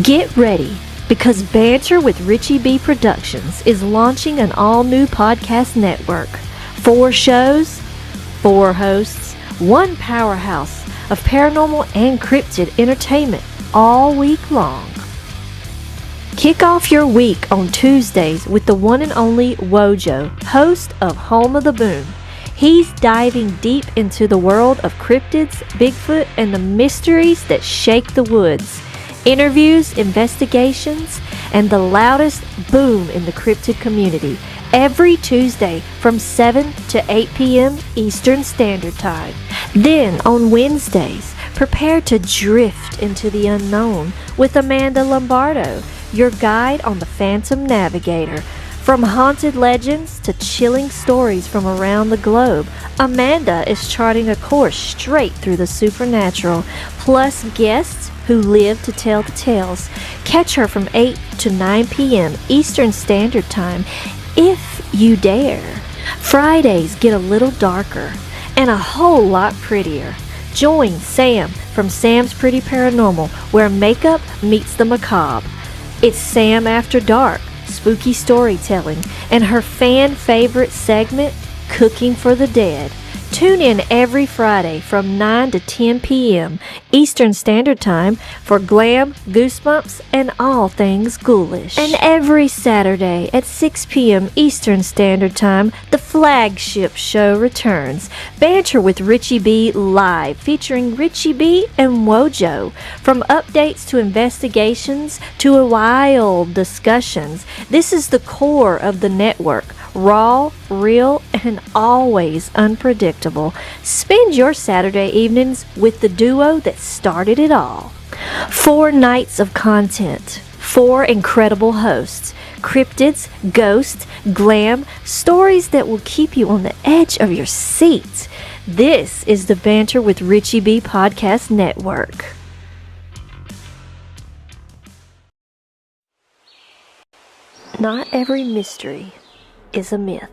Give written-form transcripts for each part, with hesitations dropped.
Get ready, because Banter with Richie B Productions is launching an all-new podcast network. 4 shows, 4 hosts, 1 powerhouse of paranormal and cryptid entertainment all week long. Kick off your week on Tuesdays with the one and only Wojo, host of Home of the Boom. He's diving deep into the world of cryptids, Bigfoot, and the mysteries that shake the woods. Interviews, investigations, and the loudest boom in the cryptid community. Every Tuesday from 7 to 8 p.m. Eastern Standard Time. Then on Wednesdays, prepare to drift into the unknown with Amanda Lombardo, your guide on the Phantom Navigator. From haunted legends to chilling stories from around the globe, Amanda is charting a course straight through the supernatural, plus guests who live to tell the tales. Catch her from 8 to 9 p.m. Eastern Standard Time, if you dare. Fridays get a little darker and a whole lot prettier. Join Sam from Sam's Pretty Paranormal, where makeup meets the macabre. It's Sam After Dark, spooky storytelling, and her fan favorite segment, Cooking for the Dead. Tune in every Friday from 9 to 10 p.m. Eastern Standard Time for glam, goosebumps, and all things ghoulish. And every Saturday at 6 p.m. Eastern Standard Time, the flagship show returns. Banter with Richie B live, featuring Richie B and Wojo. From updates to investigations to wild discussions, this is the core of the network. Raw, real, and always unpredictable. Spend your Saturday evenings with the duo that started it all. 4 nights of content, 4 incredible hosts, cryptids, ghosts, glam, stories that will keep you on the edge of your seat. This is the Banter with Richie B Podcast Network. Not every mystery is a myth.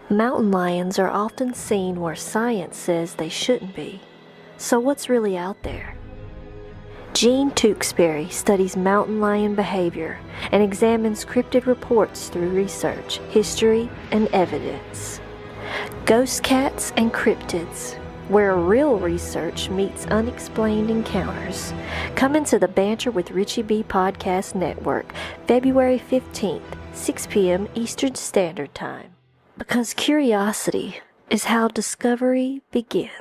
Mountain lions are often seen where science says they shouldn't be. So what's really out there? Gene Tewksbury studies mountain lion behavior and examines cryptid reports through research, history, and evidence. Ghost cats and cryptids, where real research meets unexplained encounters. Come into the Banter with Richie B Podcast Network, February 15th, 6 p.m. Eastern Standard Time. Because curiosity is how discovery begins.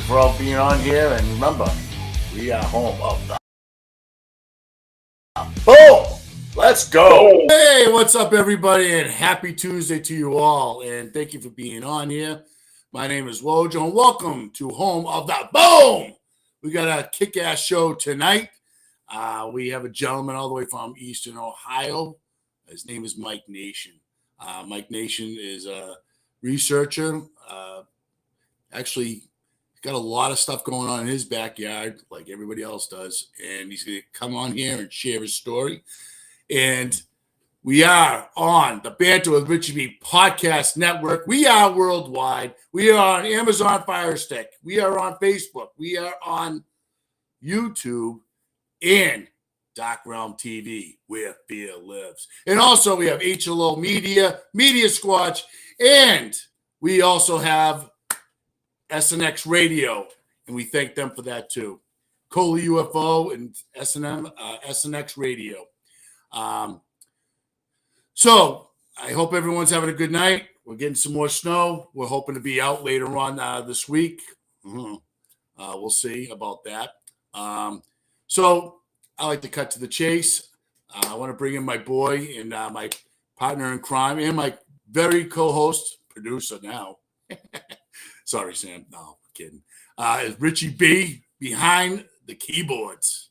For all being on here, and remember, we are home of the boom. Let's go. Hey, what's up, everybody, and happy Tuesday to you all, and thank you for being on here. My name is Wojo, and welcome to Home of the Boom. We got a kick-ass show tonight. We have a gentleman all the way from Eastern Ohio. His name is Mike Nation. Mike Nation is a researcher. Actually, got a lot of stuff going on in his backyard, like everybody else does, and he's going to come on here and share his story. And we are on the Banter with Richie B Podcast Network. We are worldwide. We are on Amazon Fire Stick. We are on Facebook. We are on YouTube and Dark Realm TV, where fear lives. And also we have HLO Media, Media Squatch, and we also have SNX Radio, and we thank them for that too. Cola UFO and SNX Radio. So I hope everyone's having a good night. We're getting some more snow. We're hoping to be out later on this week. We'll see about that. So I like to cut to the chase. I want to bring in my boy and my partner in crime and my very co-host, producer now. Sorry, Sam. No, I'm kidding. Richie B behind the keyboards.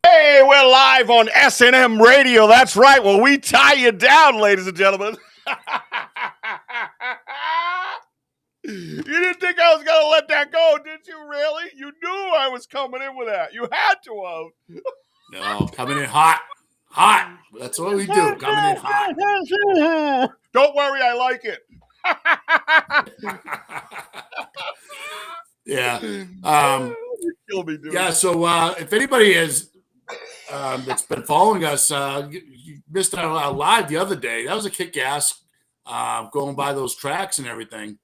Hey, we're live on S&M Radio. That's right. Well, we tie you down, ladies and gentlemen. You didn't think I was going to let that go, did you, really? You knew I was coming in with that. You had to have. No, coming in hot. Hot. That's what we do. Coming in hot. Don't worry, I like it. Yeah. Kill me, dude. Yeah, so if anybody has that's been following us, you missed our live the other day. That was a kick-ass going by those tracks and everything.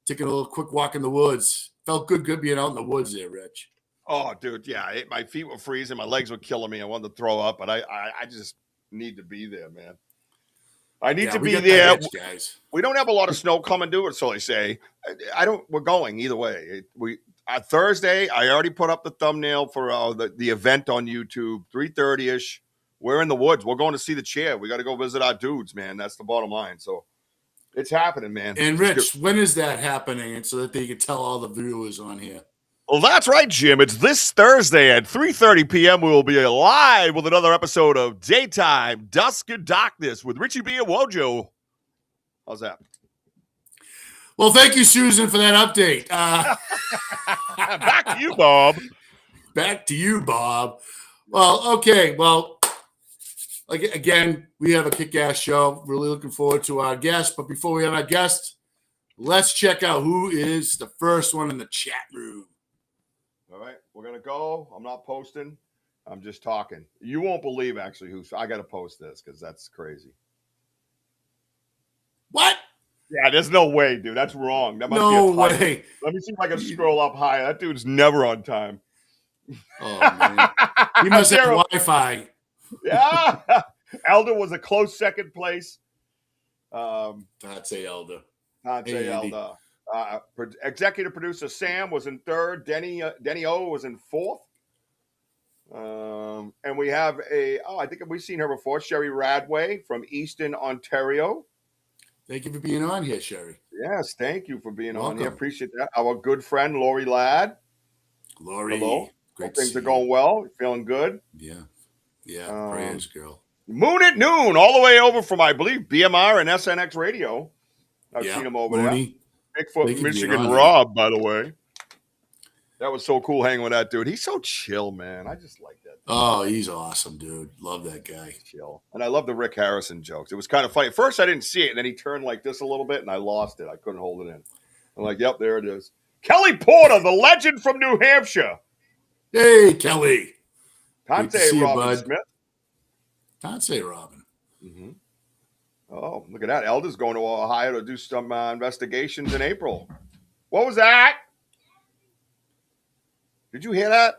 Taking a little quick walk in the woods. Felt good being out in the woods there, Rich. Oh, dude, yeah. My feet were freezing. My legs were killing me. I wanted to throw up, but I just need to be there, man. I need to be there. Itch, guys. We don't have a lot of snow coming, do it, so they say. We're going either way. Thursday, I already put up the thumbnail for the event on YouTube, 3:30ish. We're in the woods. We're going to see the chair. We got to go visit our dudes, man. That's the bottom line. So it's happening, man. And Rich, when is that happening? And so that they can tell all the viewers on here. Well, that's right, Jim. It's this Thursday at 3:30 p.m. We will be live with another episode of Daytime Dusk and Darkness with Richie B and Wojo. How's that? Well, thank you, Susan, for that update. Back to you, Bob. Back to you, Bob. Well, okay. Well, again, we have a kick-ass show. Really looking forward to our guest. But before we have our guest, let's check out who is the first one in the chat room. All right, we're going to go. I'm not posting. I'm just talking. You won't believe, actually, I got to post this because that's crazy. What? Yeah, there's no way, dude. That's wrong. That must No be a typo. way. Let me see if I can scroll up higher. That dude's never on time. Oh, man. He must have Wi-Fi. Yeah. Elder was a close second place. I'd say Elder. Elder. Executive producer Sam was in third. Denny O was in fourth. And we have I think we've seen her before, Sherry Radway from Easton, Ontario. Thank you for being on here, Sherry. Yes, thank you for being Welcome. on here. Appreciate that. Our good friend, Lori Ladd. Lori. Hello. Great Things are going well. You're feeling good? Yeah. Prayers, girl. Moon at Noon, all the way over from, I believe, BMR and SNX Radio. I've seen him over Mooney. there. Bigfoot, Michigan Rob, by the way. That was so cool hanging with that dude. He's so chill, man. I just like that dude. Oh, he's awesome, dude. Love that guy. Chill. And I love the Rick Harrison jokes. It was kind of funny. At first, I didn't see it, and then he turned like this a little bit, and I lost it. I couldn't hold it in. I'm like, yep, there it is. Kelly Porter, the legend from New Hampshire. Hey, Kelly. Tante Robin Smith. Tante Robin. Mm-hmm. Oh, look at that. Elder's going to Ohio to do some investigations in April. What was that? Did you hear that?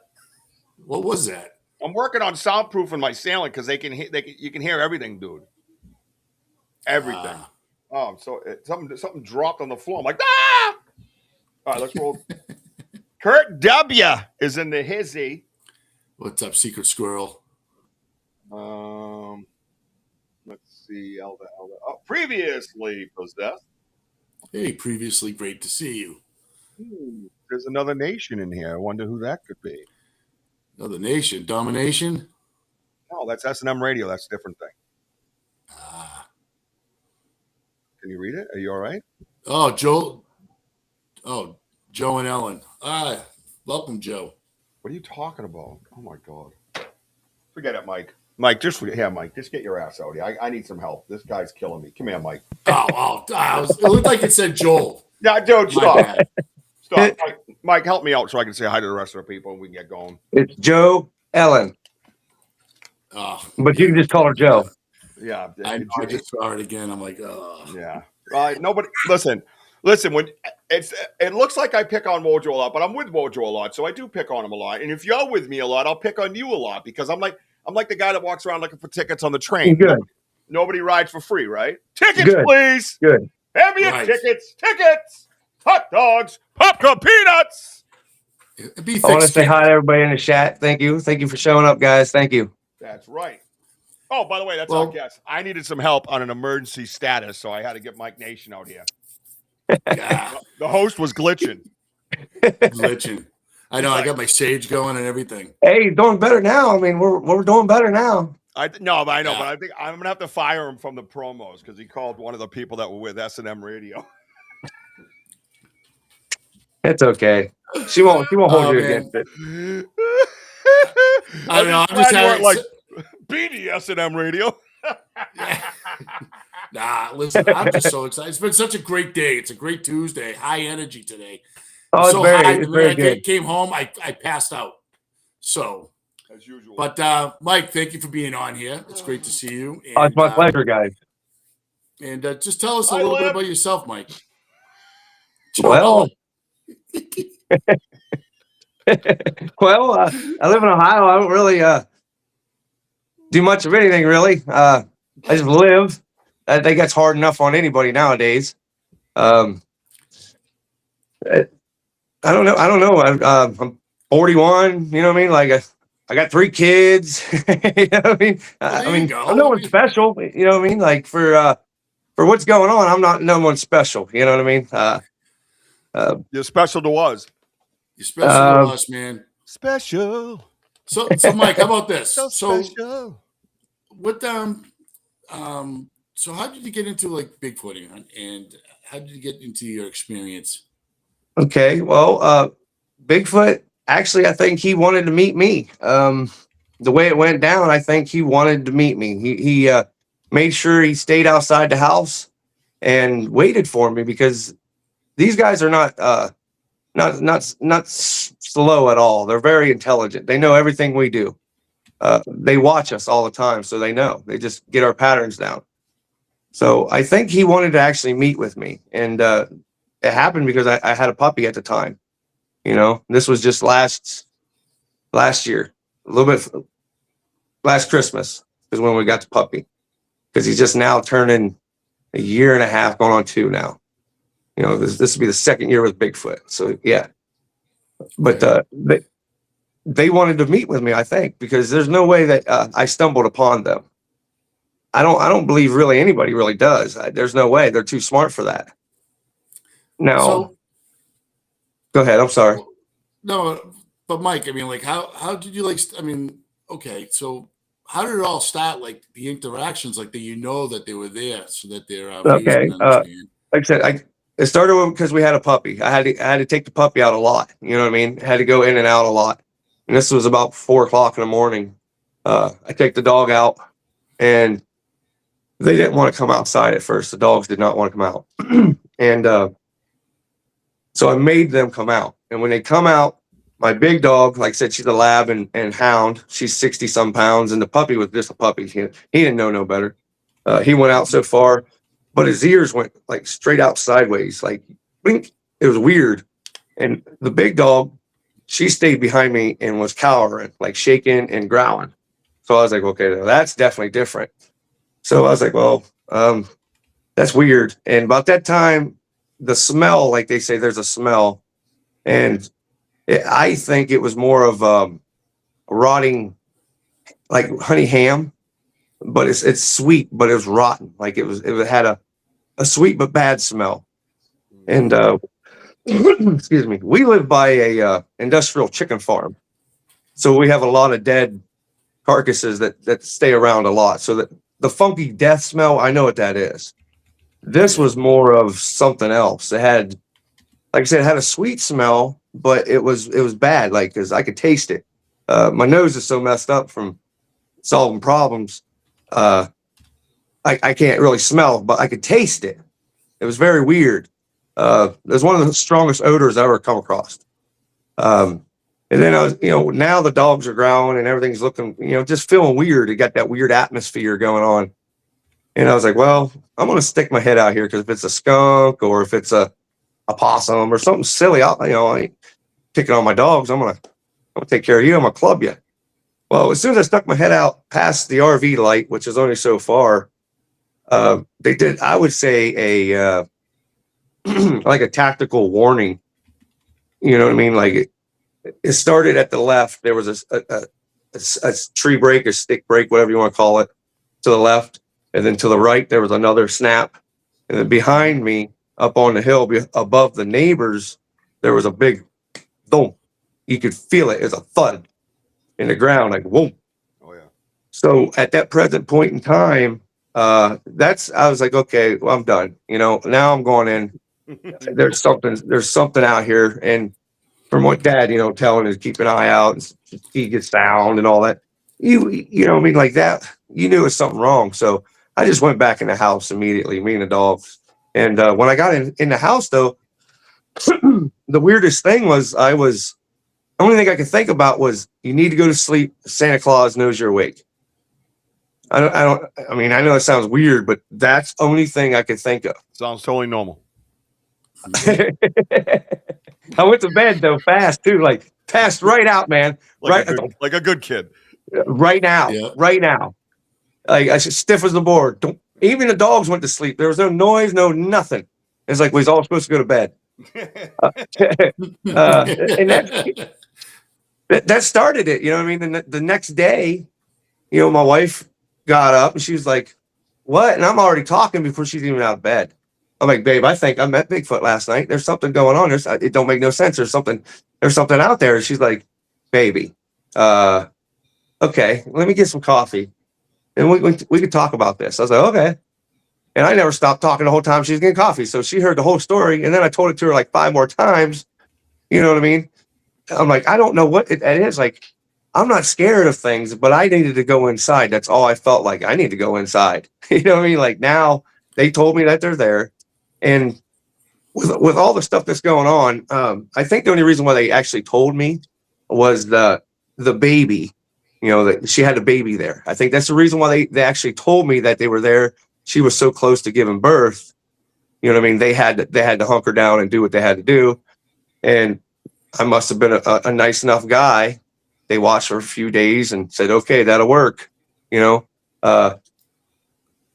What was that? I'm working on soundproofing my sailing because you can hear everything, dude. Everything. So something dropped on the floor. I'm like, ah! All right, let's roll. Kurt W. is in the hizzy. What's up, Secret Squirrel? Let's see. Elder. Oh, previously possessed. Hey, previously, great to see you. There's another nation in here. I wonder who that could be. Another nation. Domination? No, that's S&M Radio. That's a different thing. Can you read it? Are you all right? Oh, Joe. Oh, Joe and Ellen. Welcome, Joe. What are you talking about? Oh, my God. Forget it, Mike. Mike, just get your ass out here. I need some help. This guy's killing me. Come here, Mike. It looked like it said Joel. Yeah, dude, stop. Stop. Mike, help me out so I can say hi to the rest of the people and we can get going. It's Joe Ellen. But you can just call her Joe. Yeah. I just saw it again. I'm like, oh. Yeah. Nobody, listen, when it looks like I pick on Wojo a lot, but I'm with Wojo a lot, so I do pick on him a lot. And if you're with me a lot, I'll pick on you a lot because I'm like the guy that walks around looking for tickets on the train. Good. Nobody rides for free, right? Tickets, please. Good. Hand me your tickets. Hot dogs, popcorn, peanuts. I want to say hi to everybody in the chat. Thank you. Thank you for showing up, guys. Thank you. That's right. Oh, by the way, that's our guest. I needed some help on an emergency status, so I had to get Mike Nation out here. The host was glitching. I know. I got my sage going and everything. Hey, doing better now. I mean, we're doing better now. I know, but I think I'm gonna have to fire him from the promos because he called one of the people that were with S&M Radio. It's okay. She won't hold you Man. against it. I don't know. I'm glad just you weren't having like BD S&M Radio. Nah, listen, I'm just so excited. It's been such a great day. It's a great Tuesday. High energy today. Oh, it's so very, high. it's The very minute I good. came home, I passed out. So, As usual. but Mike, thank you for being on here. It's great to see you. And, Oh, it's my pleasure, guys. And just tell us a little bit about yourself, Mike. Well, I live in Ohio. I don't really do much of anything, really. I just live. I think that's hard enough on anybody nowadays. I don't know. I'm 41. You know what I mean? Like I got 3 kids. You know what I mean? I'm no one special. You know what I mean? Like for what's going on, I'm not no one special. You know what I mean? You're special to us. You're special to us, man. Special. So Mike, how about this? So special. What so how did you get into like Bigfooting, and how did you get into your experience? Okay, well, Bigfoot, actually, I think he wanted to meet me. The way it went down, I think he wanted to meet me. He made sure he stayed outside the house and waited for me, because these guys are not slow at all. They're very intelligent. They know everything we do. They watch us all the time, so they know. They just get our patterns down. So I think he wanted to actually meet with me, and it happened because I had a puppy at the time. You know, this was just last year, a little bit last Christmas is when we got the puppy, because he's just now turning 1.5 years, going on 2 now. You know, this will be the 2nd year with Bigfoot. So yeah, but they wanted to meet with me, I think, because there's no way that I stumbled upon them. I don't believe really anybody really does. There's no way. They're too smart for that. Now, go ahead. I'm sorry. No, but Mike, I mean, like, how did you like? I mean, okay, so how did it all start? Like the interactions, like that, you know, that they were there, so that they're okay. Like I said, it started because we had a puppy. I had to take the puppy out a lot. You know what I mean? I had to go in and out a lot. And this was about 4 o'clock in the morning. I take the dog out, and they didn't want to come outside at first. The dogs did not want to come out. And so I made them come out. And when they come out, my big dog, like I said, she's a lab and hound. She's 60-some pounds, and the puppy was just a puppy. He didn't know no better. He went out so far, but his ears went like straight out sideways. Like, blink. It was weird. And the big dog, she stayed behind me and was cowering, like shaking and growling. So I was like, okay, that's definitely different. So I was like, well, that's weird. And about that time, the smell, like they say, there's a smell. And I think it was more of a rotting, like honey ham, but it's sweet, but it was rotten. Like it had a sweet but bad smell. And excuse me, we live by a industrial chicken farm, so we have a lot of dead carcasses that stay around a lot. So that the funky death smell, I know what that is. This was more of something else. It had, like I said, it had a sweet smell, but it was bad. Like, because I could taste it. My nose is so messed up from solving problems. I can't really smell, but I could taste it. It was very weird. It was one of the strongest odors I ever come across. And then I was, now the dogs are growling and everything's looking, just feeling weird. It got that weird atmosphere going on. And I was like, well, I'm going to stick my head out here, because if it's a skunk or if it's a possum or something silly, I ain't picking on my dogs. I'm going to take care of you. I'm going to club you. Well, as soon as I stuck my head out past the RV light, which is only so far, they did, I would say, a like a tactical warning. You know what I mean? Like it started at the left. There was a tree break, a stick break, whatever you want to call it, to the left. And then to the right, there was another snap. And then behind me, up on the hill above the neighbors, there was a big thump. you could feel it as a thud in the ground, like, whoa. Oh, yeah. So at that present point in time, I was like, okay, well, I'm done. Now I'm going in. There's something out here. And from what Dad, telling us, keep an eye out and he gets sound and all that. You know what I mean? Like that, you knew it was something wrong. So I just went back in the house immediately, me and the dogs. And when I got in the house, though, the weirdest thing was the only thing I could think about was you need to go to sleep. Santa Claus knows you're awake. I know it sounds weird, but that's the only thing I could think of. Sounds totally normal. I went to bed though fast too, like passed right out, man. Like a good kid. Right now, right now. Like I said, stiff as the board. Even the dogs went to sleep. There was no noise, no nothing. It's like we was all supposed to go to bed. And that started it. You know what I mean? The next day, my wife got up and she was like, "What?" And I'm already talking before she's even out of bed. I'm like, "Babe, I think I met Bigfoot last night. There's something going on. It don't make no sense. There's something out there." And she's like, "Baby, okay, let me get some coffee and we could talk about this." I was like, "Okay." And I never stopped talking the whole time she was getting coffee. So she heard the whole story. And then I told it to her like 5 more times. You know what I mean? I'm like, I don't know what it is. Like, I'm not scared of things, but I needed to go inside. That's all I felt like. I need to go inside. You know what I mean? Like now they told me that they're there. And with all the stuff that's going on, I think the only reason why they actually told me was the baby, that she had a baby there. I think that's the reason why they actually told me that they were there. She was so close to giving birth. You know what I mean? They had to hunker down and do what they had to do. And I must have been a nice enough guy. They watched for a few days and said, "Okay, that'll work." And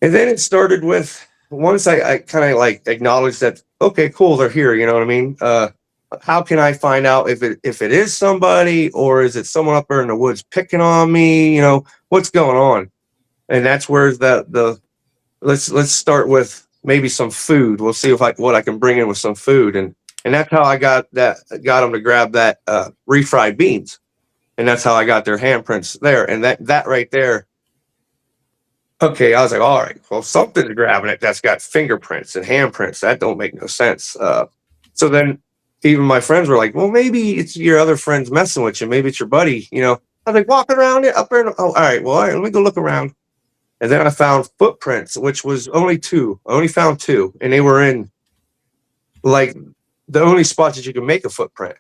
then it started with, once I kind of like acknowledged that, okay, cool, they're here. You know what I mean? How can I find out if it is somebody or is it someone up there in the woods picking on me? What's going on? And that's where let's start with maybe some food. We'll see what I can bring in with some food. And that's how I got them to grab that refried beans. And that's how I got their handprints there. And that right there. Okay, I was like, all right, well, something's grabbing it that's got fingerprints and handprints. That don't make no sense. So then even my friends were like, well, maybe it's your other friends messing with you. Maybe it's your buddy. I was like, walking around it up there. All right, let me go look around. And then I found footprints, which was only 2. I only found 2. And they were in like the only spots that you can make a footprint.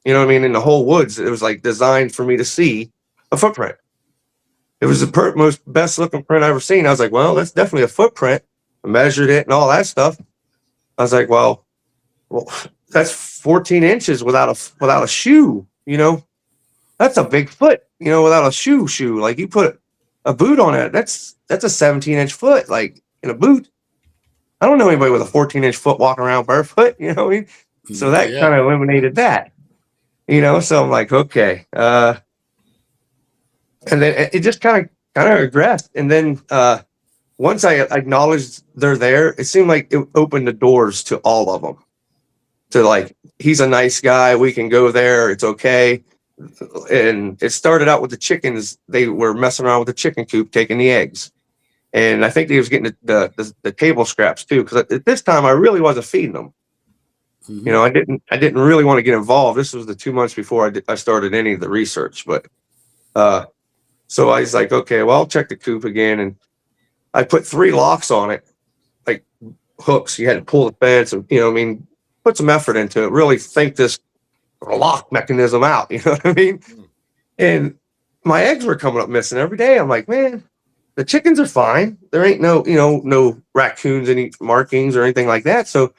You know what I mean? In the whole woods, it was like designed for me to see a footprint. It was the most best looking print I've ever seen. I was like, well, that's definitely a footprint. I measured it and all that stuff. I was like, well, that's 14 inches without a shoe. That's a big foot. Without a shoe. Like you put a boot on it. That's a 17-inch foot. Like in a boot. I don't know anybody with a 14-inch foot walking around barefoot. You know what I mean? So that kind of eliminated that. So I'm like, okay. And then it just kind of regressed. And then once I acknowledged they're there, it seemed like it opened the doors to all of them. To like, he's a nice guy. We can go there. It's okay. And it started out with the chickens. They were messing around with the chicken coop, taking the eggs. And I think they was getting the table scraps too. Because at this time, I really wasn't feeding them. Mm-hmm. I didn't really want to get involved. This was the 2 months before I started any of the research. But so I was like, okay, well, I'll check the coop again. And I put 3 locks on it, like hooks. You had to pull the fence and, put some effort into it, really think this lock mechanism out. You know what I mean? Mm. And my eggs were coming up missing every day. I'm like, man, the chickens are fine. There ain't no raccoons, any markings or anything like that. So,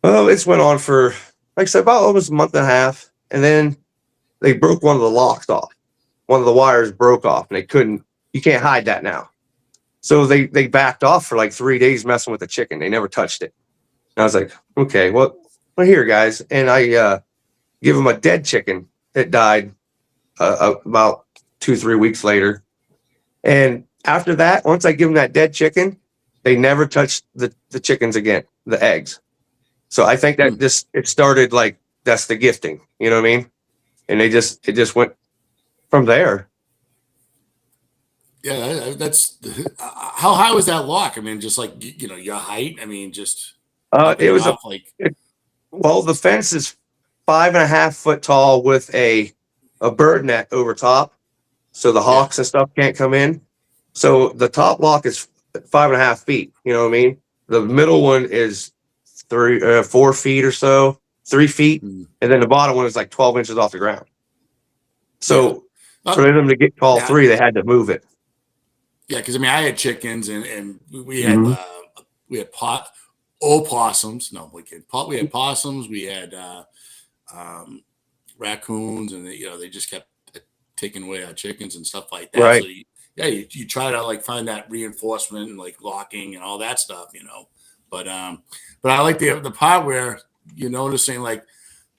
well, it's went on for, like I said, about almost a month and a half. And then they broke one of the locks off. One of the wires broke off and you can't hide that now. So they backed off for like 3 days messing with the chicken. They never touched it. And I was like, okay, well here, guys. And I give them a dead chicken that died about 2-3 weeks later. And after that, once I give them that dead chicken, they never touched the chickens again, the eggs. So I think that it started like, that's the gifting. You know what I mean? and it just went from there. Yeah, that's how high was that lock? I mean, just like your height. I mean, just It was off, well, the fence is 5.5 foot tall with a bird net over top, so the hawks and stuff can't come in. So the top lock is 5.5 feet. You know what I mean? The middle one is 4 feet or so, 3 feet, and then the bottom one is like 12 inches off the ground. So for them to get all three, they had to move it. Yeah, because I mean, I had chickens, and we had opossums. No, we had possums. We had raccoons, and they just kept taking away our chickens and stuff like that. Right. So you try to like find that reinforcement and like locking and all that stuff, But I like the part where you're noticing like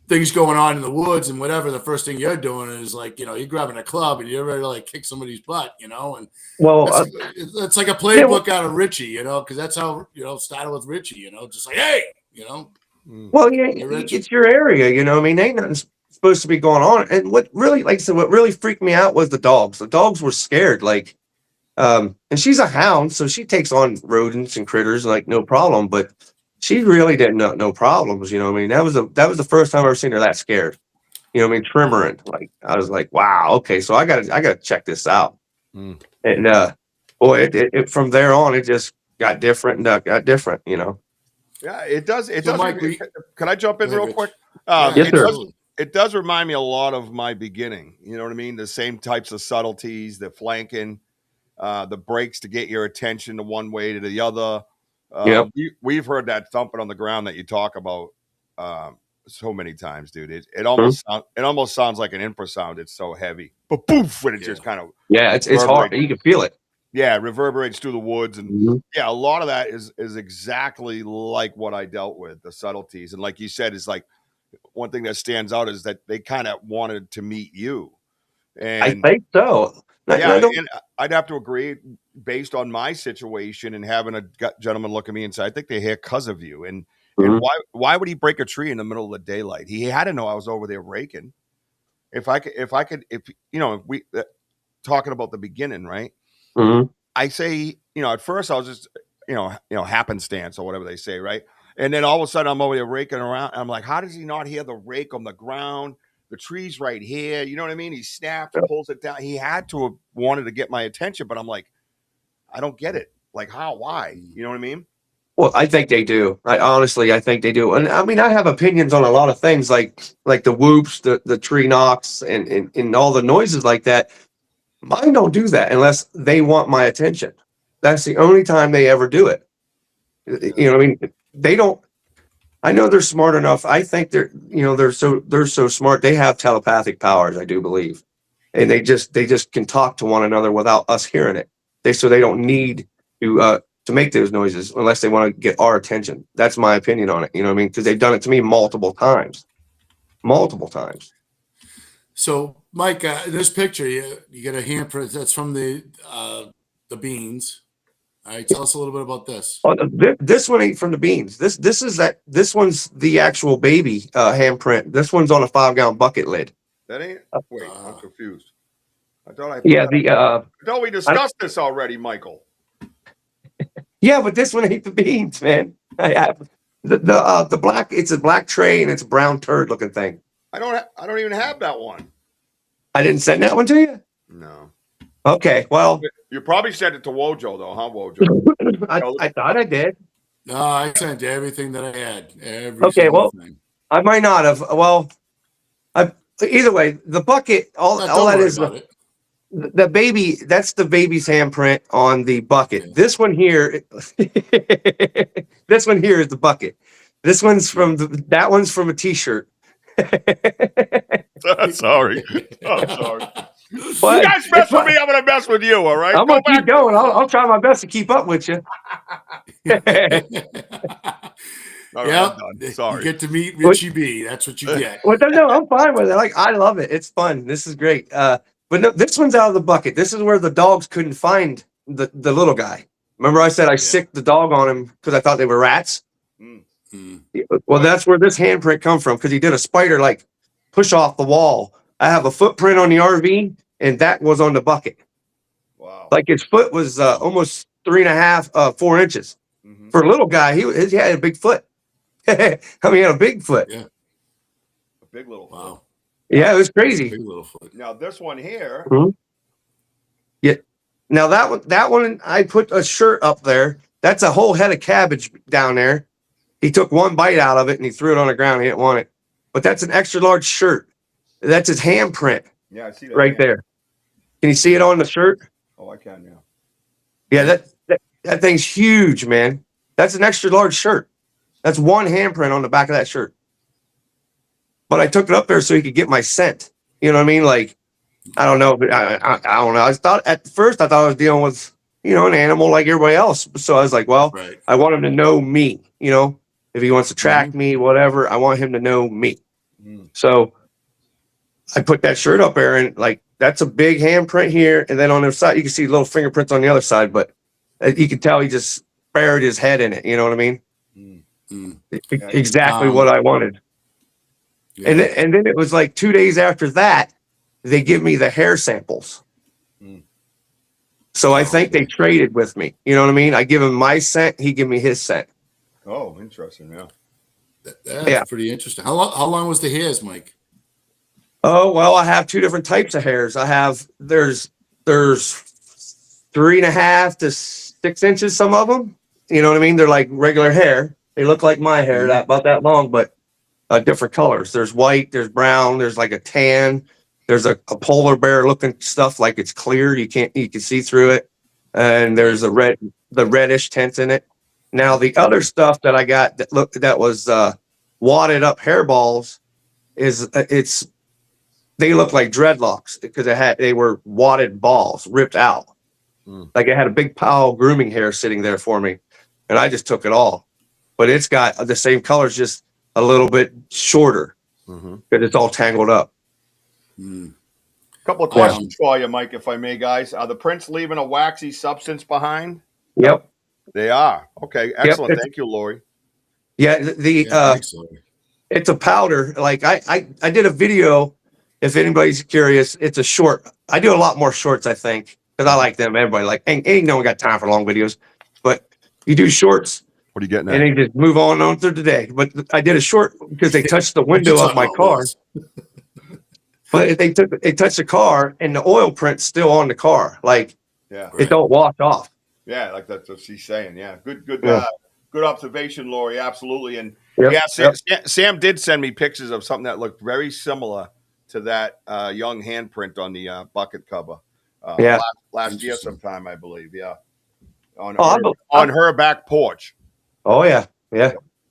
things going on in the woods and whatever. The first thing you're doing is like you're grabbing a club and you're ready to like kick somebody's butt, and it's like a playbook out of Richie, because that's how started with Richie, just like hey, Well, it's your area, I mean, ain't nothing supposed to be going on. And what really, like I said, what really freaked me out was the dogs. The dogs were scared, like, and she's a hound, so she takes on rodents and critters like no problem. But she really didn't know no problems, I mean, that was the first time I've ever seen her that scared. I mean, tremoring. Like I was like, wow, okay, so I gotta check this out. And boy, it from there on, it just got different and got different, Yeah, it does. It does. Mike, can I jump in real quick? Yes, sir. It does remind me a lot of my beginning. You know what I mean? The same types of subtleties, the flanking, the breaks to get your attention to one way to the other. We've heard that thumping on the ground that you talk about so many times, dude. It almost sounds like an infrasound. It's so heavy, but poof, when it just kind of it's hard. You can feel it. Yeah, it reverberates through the woods, and a lot of that is exactly like what I dealt with, the subtleties. And like you said, it's like one thing that stands out is that they kind of wanted to meet you. And I think so. And I'd have to agree, based on my situation and having a gentleman look at me and say, I think they're here because of you. And why would he break a tree in the middle of the daylight? He had to know I was over there raking. If we talking about the beginning, right? I say, at first I was just, happenstance or whatever they say, right? And then all of a sudden I'm over there raking around. And I'm like, how does he not hear the rake on the ground? The tree's right here. You know what I mean? He snaps, pulls it down. He had to have wanted to get my attention, but I'm like, I don't get it. Like how? Why? You know what I mean? Well, I think they do. I think they do. And I mean, I have opinions on a lot of things, like the whoops, the tree knocks, and all the noises like that. Mine don't do that unless they want my attention. That's the only time they ever do it. I mean, they don't. I know they're smart enough. I think they're so smart. They have telepathic powers, I do believe, and they just can talk to one another without us hearing it. They don't need to make those noises unless they want to get our attention. That's my opinion on it. You know what I mean? Because they've done it to me multiple times. So, Mike, this picture, you get a handprint that's from the beans. All right, tell us a little bit about this. Oh, this one ain't from the beans. This one's the actual baby handprint. This one's on a 5-gallon bucket lid. That ain't. Wait, I'm confused. I thought we discussed this already, Michael. Yeah, but this one ain't the beans, man. I have the black. It's a black tray and it's a brown turd looking thing. I don't even have that one. I didn't send that one to you? No. Okay, well. You probably sent it to Wojo, though, huh, Wojo? I thought I did. No, I sent everything that I had. Thing. I might not have. Well, either way, the bucket, all that is the baby. That's the baby's handprint on the bucket. Yeah. This one here, this one here is the bucket. This one's that one's from a T-shirt. Sorry. I'm sorry. But you guys mess with me, I'm going to mess with you, all right? I'm going to keep going. I'll try my best to keep up with you. All right, sorry. You get to meet Richie B. That's what you get. Well, no, I'm fine with it. I love it. It's fun. This is great. But no, this one's out of the bucket. This is where the dogs couldn't find the little guy. Remember I said I sicked the dog on him because I thought they were rats? Well, that's where this handprint come from, because he did a spider like push off the wall I have a footprint on the RV, and that was on the bucket. Wow. Like his foot was almost 3.5, 4 inches. Mm-hmm. For a little guy, he had a big foot. I mean, he had a big foot. Yeah. A big little foot. Wow. Yeah, it was crazy. Big little foot. Now this one here. Mm-hmm. Yeah. Now that one, I put a shirt up there. That's a whole head of cabbage down there. He took one bite out of it and he threw it on the ground. He didn't want it. But that's an extra large shirt. That's his handprint. Yeah, I see that right there. Can you see it on the shirt? Oh, I can now. Yeah, that thing's huge, man. That's an extra large shirt. That's one handprint on the back of that shirt. But I took it up there so he could get my scent. You know what I mean? Like, I don't know. I don't know. At first I thought I was dealing with, an animal like everybody else. So I was like, well, Right. I want him to know me, if he wants to track me, whatever, I want him to know me. So I put that shirt up there and like, that's a big handprint here. And then on the side, you can see little fingerprints on the other side, but you can tell he just buried his head in it. You know what I mean? Exactly what I wanted. Yeah. And then it was like 2 days after that, they give me the hair samples. So I think they traded with me. You know what I mean? I give him my scent. He give me his scent. Oh, interesting. Yeah. That's pretty interesting. How long was the hairs, Mike? Oh, well, I have 2 different types of hairs. There's 3.5 to 6 inches, some of them. You know what I mean? They're like regular hair. They look like my hair, about that long, but different colors. There's white, there's brown, there's like a tan, there's a polar bear looking stuff like it's clear. You can see through it. And there's the reddish tints in it. Now the other stuff that I got that was wadded up hairballs they look like dreadlocks because they were wadded balls ripped out. Like it had a big pile of grooming hair sitting there for me. And I just took it all. But it's got the same colors, just a little bit shorter because it's all tangled up. A couple of questions for you, Mike, if I may, guys. Are the prints leaving a waxy substance behind? Yep. They are. Okay, excellent. Thank you, Lori. Yeah, it's a powder. Like I did a video. If anybody's curious, it's a short. I do a lot more shorts, I think, because I like them. Everybody ain't no one got time for long videos, but you do shorts. What are you getting at? And they just move on through the day. But I did a short because they touched the window of my car. But they touched the car and the oil print's still on the car. Like it don't wash off. Yeah, like that's what she's saying. Yeah, good observation, Lori. Absolutely. And Sam did send me pictures of something that looked very similar to that young handprint on the bucket cover. Last year sometime, I believe. Yeah, on her back porch. Oh yeah.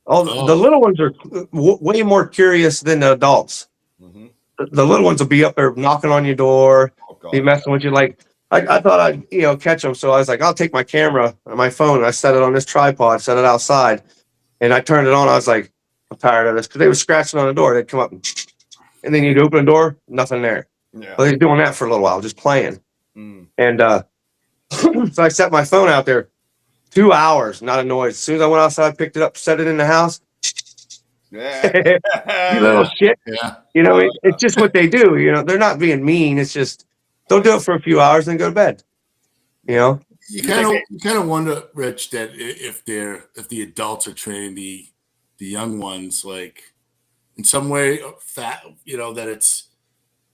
Oh, the little ones are way more curious than the adults. The little ones will be up there knocking on your door, be messing with you. Like I thought I'd catch them, so I was like, I'll take my camera and my phone. And I set it on this tripod, set it outside, and I turned it on. I was like, I'm tired of this because they were scratching on the door. They'd come up and then you'd open the door, nothing there. Yeah. But they're doing that for a little while, just playing. And so I set my phone out there. 2 hours, not a noise. As soon as I went outside, picked it up, set it in the house. You little shit. Yeah. It's just what they do. They're not being mean. It's just they'll do it for a few hours and then go to bed. You kind of wonder, Rich, that if the adults are training the young ones, like in some way, that it's,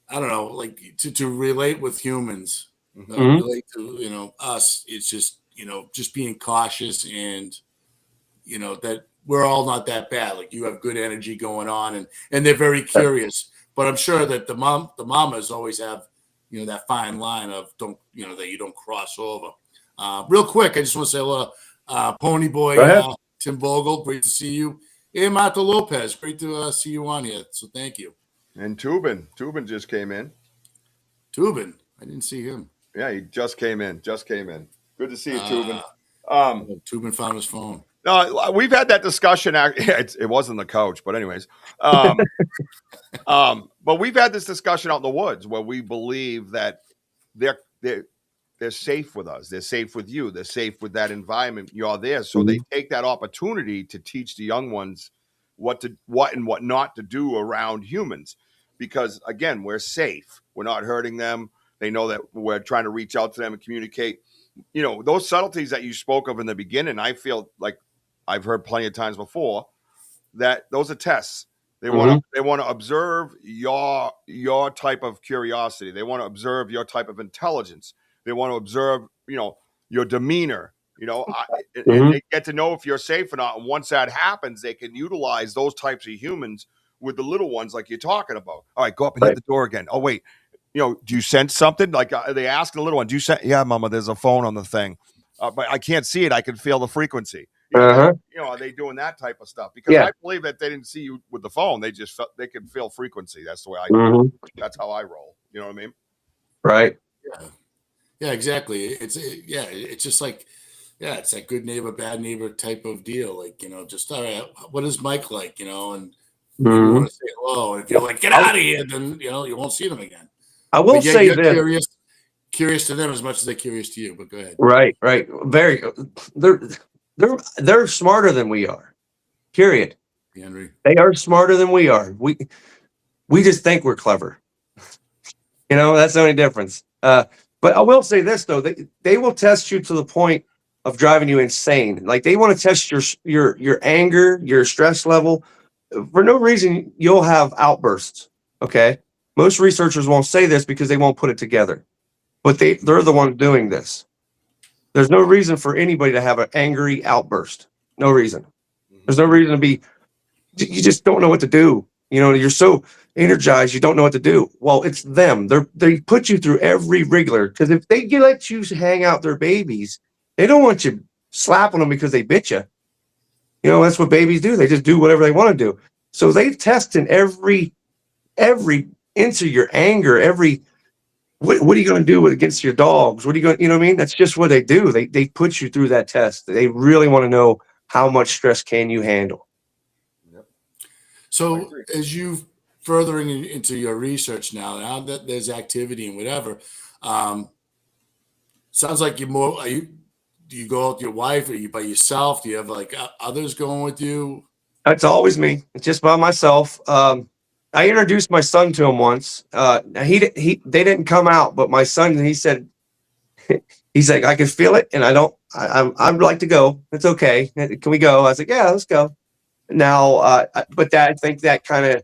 I don't know, like to relate with humans, relate to us. It's just just being cautious and that we're all not that bad. Like you have good energy going on and they're very curious. But I'm sure that the mamas always have that fine line of that you don't cross over. Real quick, I just want to say hello, Pony Boy, Tim Vogel, great to see you. And Marta Lopez, great to see you on here. So thank you. And Tubin just came in. Tubin, I didn't see him. Yeah, he just came in. Good to see you, Tubin. Tubin found his phone. No, we've had that discussion. It wasn't the coach, but anyways. But we've had this discussion out in the woods where we believe that they're safe with us. They're safe with you. They're safe with that environment. You're there. So they take that opportunity to teach the young ones what and what not to do around humans. because again, we're safe. We're not hurting them. They know that we're trying to reach out to them and communicate. You know, those subtleties that you spoke of in the beginning, I feel like I've heard plenty of times before that those are tests. They want to observe your type of curiosity. They want to observe your type of intelligence. They want to observe, you know, your demeanor. You know, and they get to know if you're safe or not. And once that happens, they can utilize those types of humans with the little ones like you're talking about. All right, go up and hit the door again. Oh, wait. You know, do you sense something? Like they ask the little one, do you sense? Yeah, Mama, there's a phone on the thing. But I can't see it. I can feel the frequency. You know, are they doing that type of stuff? Because I believe that they didn't see you with the phone. They just felt they could feel frequency. That's the way that's how I roll. You know what I mean? Right. Yeah, exactly. It's just like, it's that good neighbor, bad neighbor type of deal. Like, you know, just, all right, what is Mike like, you know, and you want to say hello. And if you're like, get out of here, then, you know, you won't see them again. I will say you're curious to them as much as they're curious to you, but go ahead. Right. Very, they're smarter than we are, period. Henry. They are smarter than we are. We just think we're clever. You know, that's the only difference. But I will say this though, they will test you to the point of driving you insane. Like they want to test your anger, your stress level. For no reason, you'll have outbursts. Okay. Most researchers won't say this because they won't put it together, but they're the ones doing this. There's no reason for anybody to have an angry outburst. No reason. There's no reason to be, you just don't know what to do. You know, you're so energized, you don't know what to do. Well, it's them. They put you through every wriggler, because if they let you hang out their babies, they don't want you slapping them because they bit you. You know, that's what babies do. They just do whatever they want to do. So they test in every inch of your anger, what are you going to do against your dogs? What are you going, you know what I mean? That's just what they do. They put you through that test. They really want to know how much stress can you handle. Yep. So as you furthering into your research now that there's activity and whatever, sounds like you're more, do you go out with your wife? Are you by yourself? Do you have like others going with you? It's always me. It's just by myself. I introduced my son to him once. They didn't come out, but my son, he's like, I can feel it, and I'd like to go. It's okay. Can we go? I was like, yeah, let's go. Now, but I think that kind of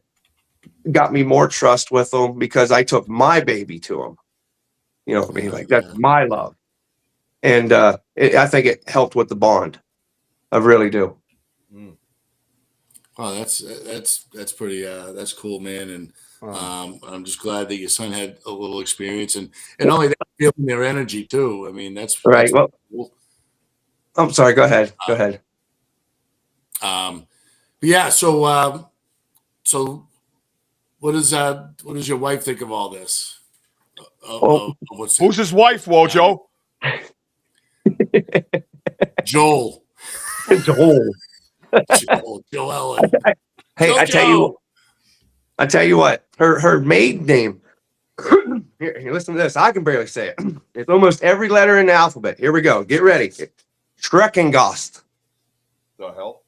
got me more trust with him because I took my baby to him. You know what I mean? Like that's my love. And I think it helped with the bond. I really do. Oh, that's pretty that's cool, man. And I'm just glad that your son had a little experience and only that feeling their energy too. I mean, that's right. That's well, cool. I'm sorry. Go ahead. Yeah. So what does your wife think of all this? Who's his wife, Wojo? Joel. Joel. Hey, I tell you what. Her maiden name. Here, listen to this. I can barely say it. It's almost every letter in the alphabet. Here we go. Get ready. Schreckengost. The hell?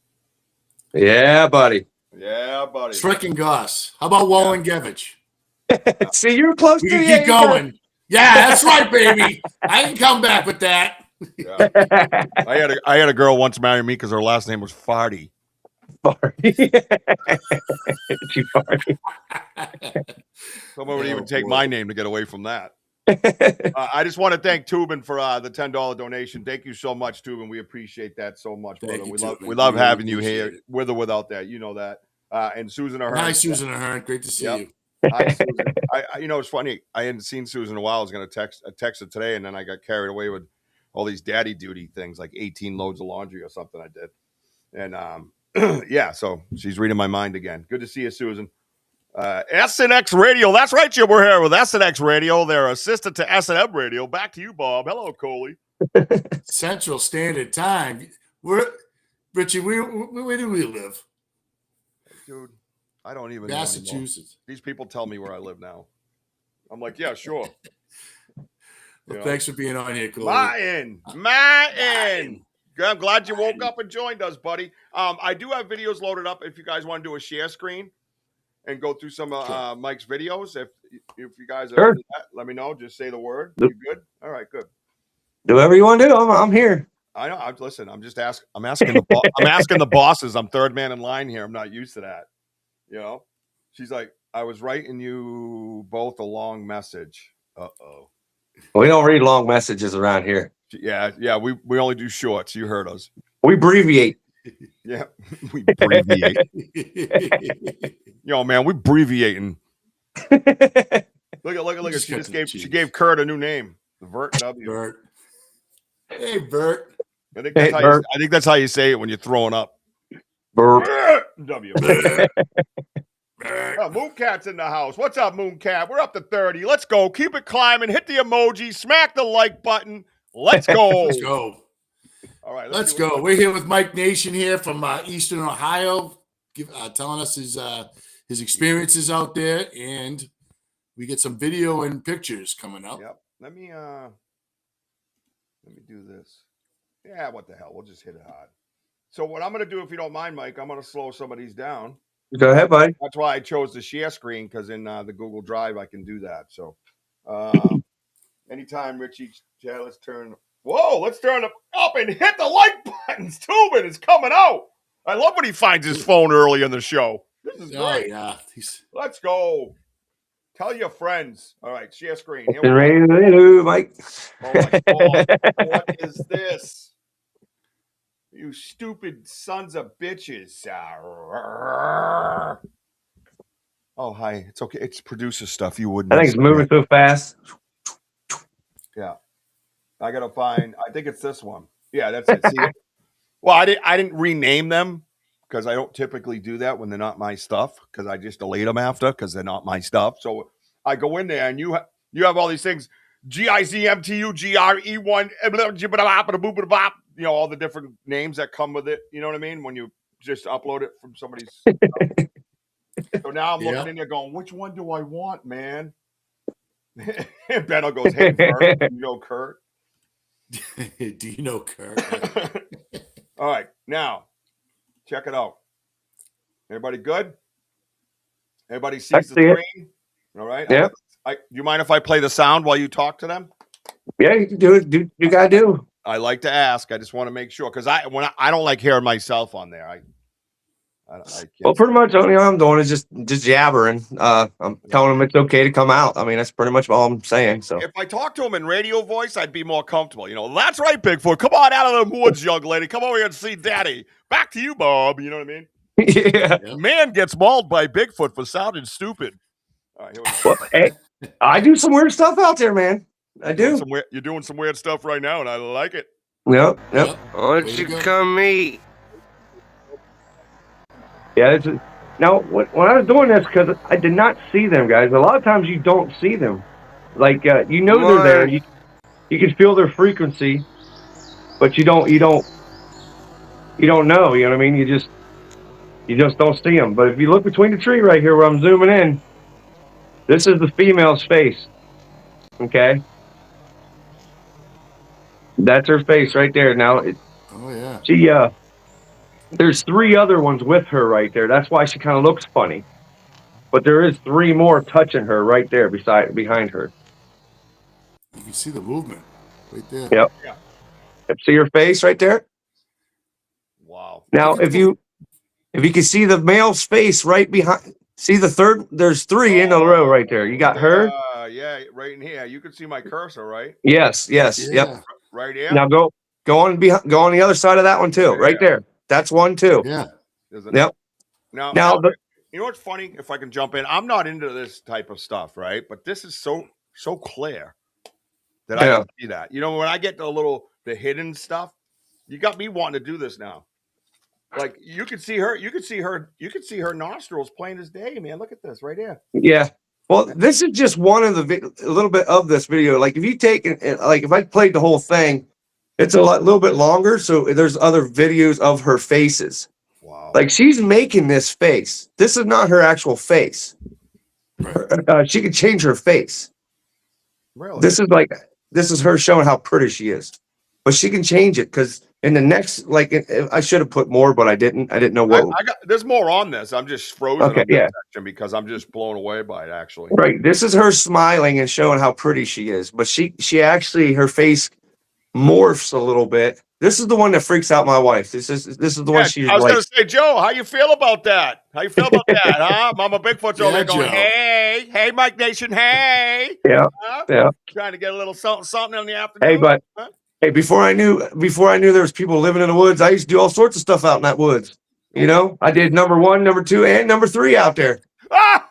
Yeah, buddy. Schreckengost. How about Wallengevich? See, you're close to it. Keep going. Yeah, that's right, baby. I can come back with that. Yeah. I had a girl once marry me because her last name was Farty. Someone would even take my name to get away from that. I just want to thank Tubin for the $10 donation. Thank you so much, Tubin. We appreciate that so much, brother. We love having you here, with or without that. You know that. And Susan Ahern. Hi, Susan Ahern. Great to see you. Hi, Susan. You know, it's funny. I hadn't seen Susan in a while. I was going to text her today, and then I got carried away with all these daddy duty things, like 18 loads of laundry or something I did. And yeah, so she's reading my mind again. Good to see you, Susan. SNX Radio. That's right, Jim. We're here with SNX Radio. They're assistant to SNM Radio. Back to you, Bob. Hello, Coley. Central Standard Time. Richie, where do we live? Dude, I don't even Massachusetts. These people tell me where I live now. I'm like, yeah, sure. Well, thanks for being on here, Coley. Martin. I'm glad you woke up and joined us, buddy. I do have videos loaded up if you guys want to do a share screen. and go through some Mike's videos. If you guys are Sure. into that, let me know. Just say the word. You good? All right, good. Do whatever you want to do. I'm here. I know. Listen. I'm just asking. I'm asking the. I'm asking the bosses. I'm third man in line here. I'm not used to that. You know. She's like, I was writing you both a long message. Uh-oh. We don't read long messages around here. Yeah. We only do shorts. You heard us. We abbreviate. Yeah, we abbreviate. Yo, man, we abbreviating. Look at. She gave Kurt a new name. Vert W. Bert. Hey, Bert. I think that's how you say it when you're throwing up. Bert W. Mooncat's in the house. What's up, Mooncat? We're up to 30. Let's go. Keep it climbing. Hit the emoji. Smack the like button. Let's go. Let's go. All right. Let's go. We're here with Mike Nation here from Eastern Ohio, telling us his experiences out there, and we get some video and pictures coming up. Yep. Let me do this. Yeah, what the hell? We'll just hit it hard. So what I'm going to do, if you don't mind, Mike, I'm going to slow some of these down. Go ahead, buddy. That's why I chose the share screen, because in the Google Drive I can do that. So anytime, Richie, let's turn. Whoa, let's turn up and hit the like buttons. Tubin is coming out. I love when he finds his phone early in the show. This is great. Yeah. Let's go. Tell your friends. All right, share screen. Here Ready to do, Mike. Oh my God. What is this? You stupid sons of bitches. Oh, hi. It's okay. It's producer stuff. You wouldn't. I think it's moving so fast. Yeah. I got to find, I think it's this one. Yeah, that's it. See, well, I didn't rename them because I don't typically do that when they're not my stuff, because I just delete them after because they're not my stuff. So I go in there and you have all these things. GIZMTUGRE1, you know, all the different names that come with it. You know what I mean? When you just upload it from somebody's stuff. So now I'm looking in there going, which one do I want, man? And Benno goes, hey, Kurt, you know Kurt? Do you know Kurt? All right, now check it out. Everybody good? Everybody sees the screen? All right. Yeah. Do you mind if I play the sound while you talk to them? Yeah, you can do it. You gotta do. I like to ask. I just want to make sure, because I don't like hearing myself on there. I Well, pretty much all I'm doing is just jabbering. I'm telling them it's okay to come out. I mean, that's pretty much all I'm saying. So if I talk to them in radio voice, I'd be more comfortable. You know, that's right, Bigfoot. Come on out of the woods, young lady. Come over here and see Daddy. Back to you, Bob. You know what I mean? Yeah. Man gets mauled by Bigfoot for sounding stupid. All right, here we go. Well, hey, I do some weird stuff out there, man. I do. You're doing some weird stuff right now, and I like it. Yep. Why don't you come meet? Yeah. Now, when I was doing this, because I did not see them, guys. A lot of times you don't see them. Like you know they're there. You can feel their frequency, but you don't know. You know what I mean? You just don't see them. But if you look between the tree right here, where I'm zooming in, this is the female's face. Okay. That's her face right there. Now, there's 3 other ones with her right there. That's why she kind of looks funny. But there is 3 more touching her right there behind her. You can see the movement right there. Yep. Yeah. See her face right there? Wow. Now, if you can see the male's face right behind, see the third, there's 3 in a row right there. You got her? Yeah, right in here. You can see my cursor, right? Yes. Yeah. Yep. Right here. Now go on the other side of that one too. Right there. That's one too. Yeah. Yep. Now you know what's funny? If I can jump in, I'm not into this type of stuff, right? But this is so clear that I can see that. You know, when I get the hidden stuff, you got me wanting to do this now. Like you can see her nostrils plain as day, man. Look at this right here. Yeah. Well, this is just one of a little bit of this video. Like if you take if I played the whole thing, it's a little bit longer. So there's other videos of her faces. Wow. Like she's making this face. This is not her actual face. She can change her face. Really? This is her showing how pretty she is, but she can change it because And the next, like, I should have put more, but I didn't. I didn't know what. There's more on this. I'm just frozen Okay, on this yeah. section because I'm just blown away by it, actually. Right. This is her smiling and showing how pretty she is. But she actually, her face morphs a little bit. This is the one that freaks out my wife. This is the one she's I was like. going to say, Joe, how you feel about that? How you feel about that, huh? Mama Bigfoot's over there going, Joe. hey, Mike Nation, hey. Yeah, huh? yeah. Trying to get a little something in the afternoon. Hey, but hey, before I knew there was people living in the woods, I used to do all sorts of stuff out in that woods. You know, I did number 1, number 2, and number 3 out there. yeah.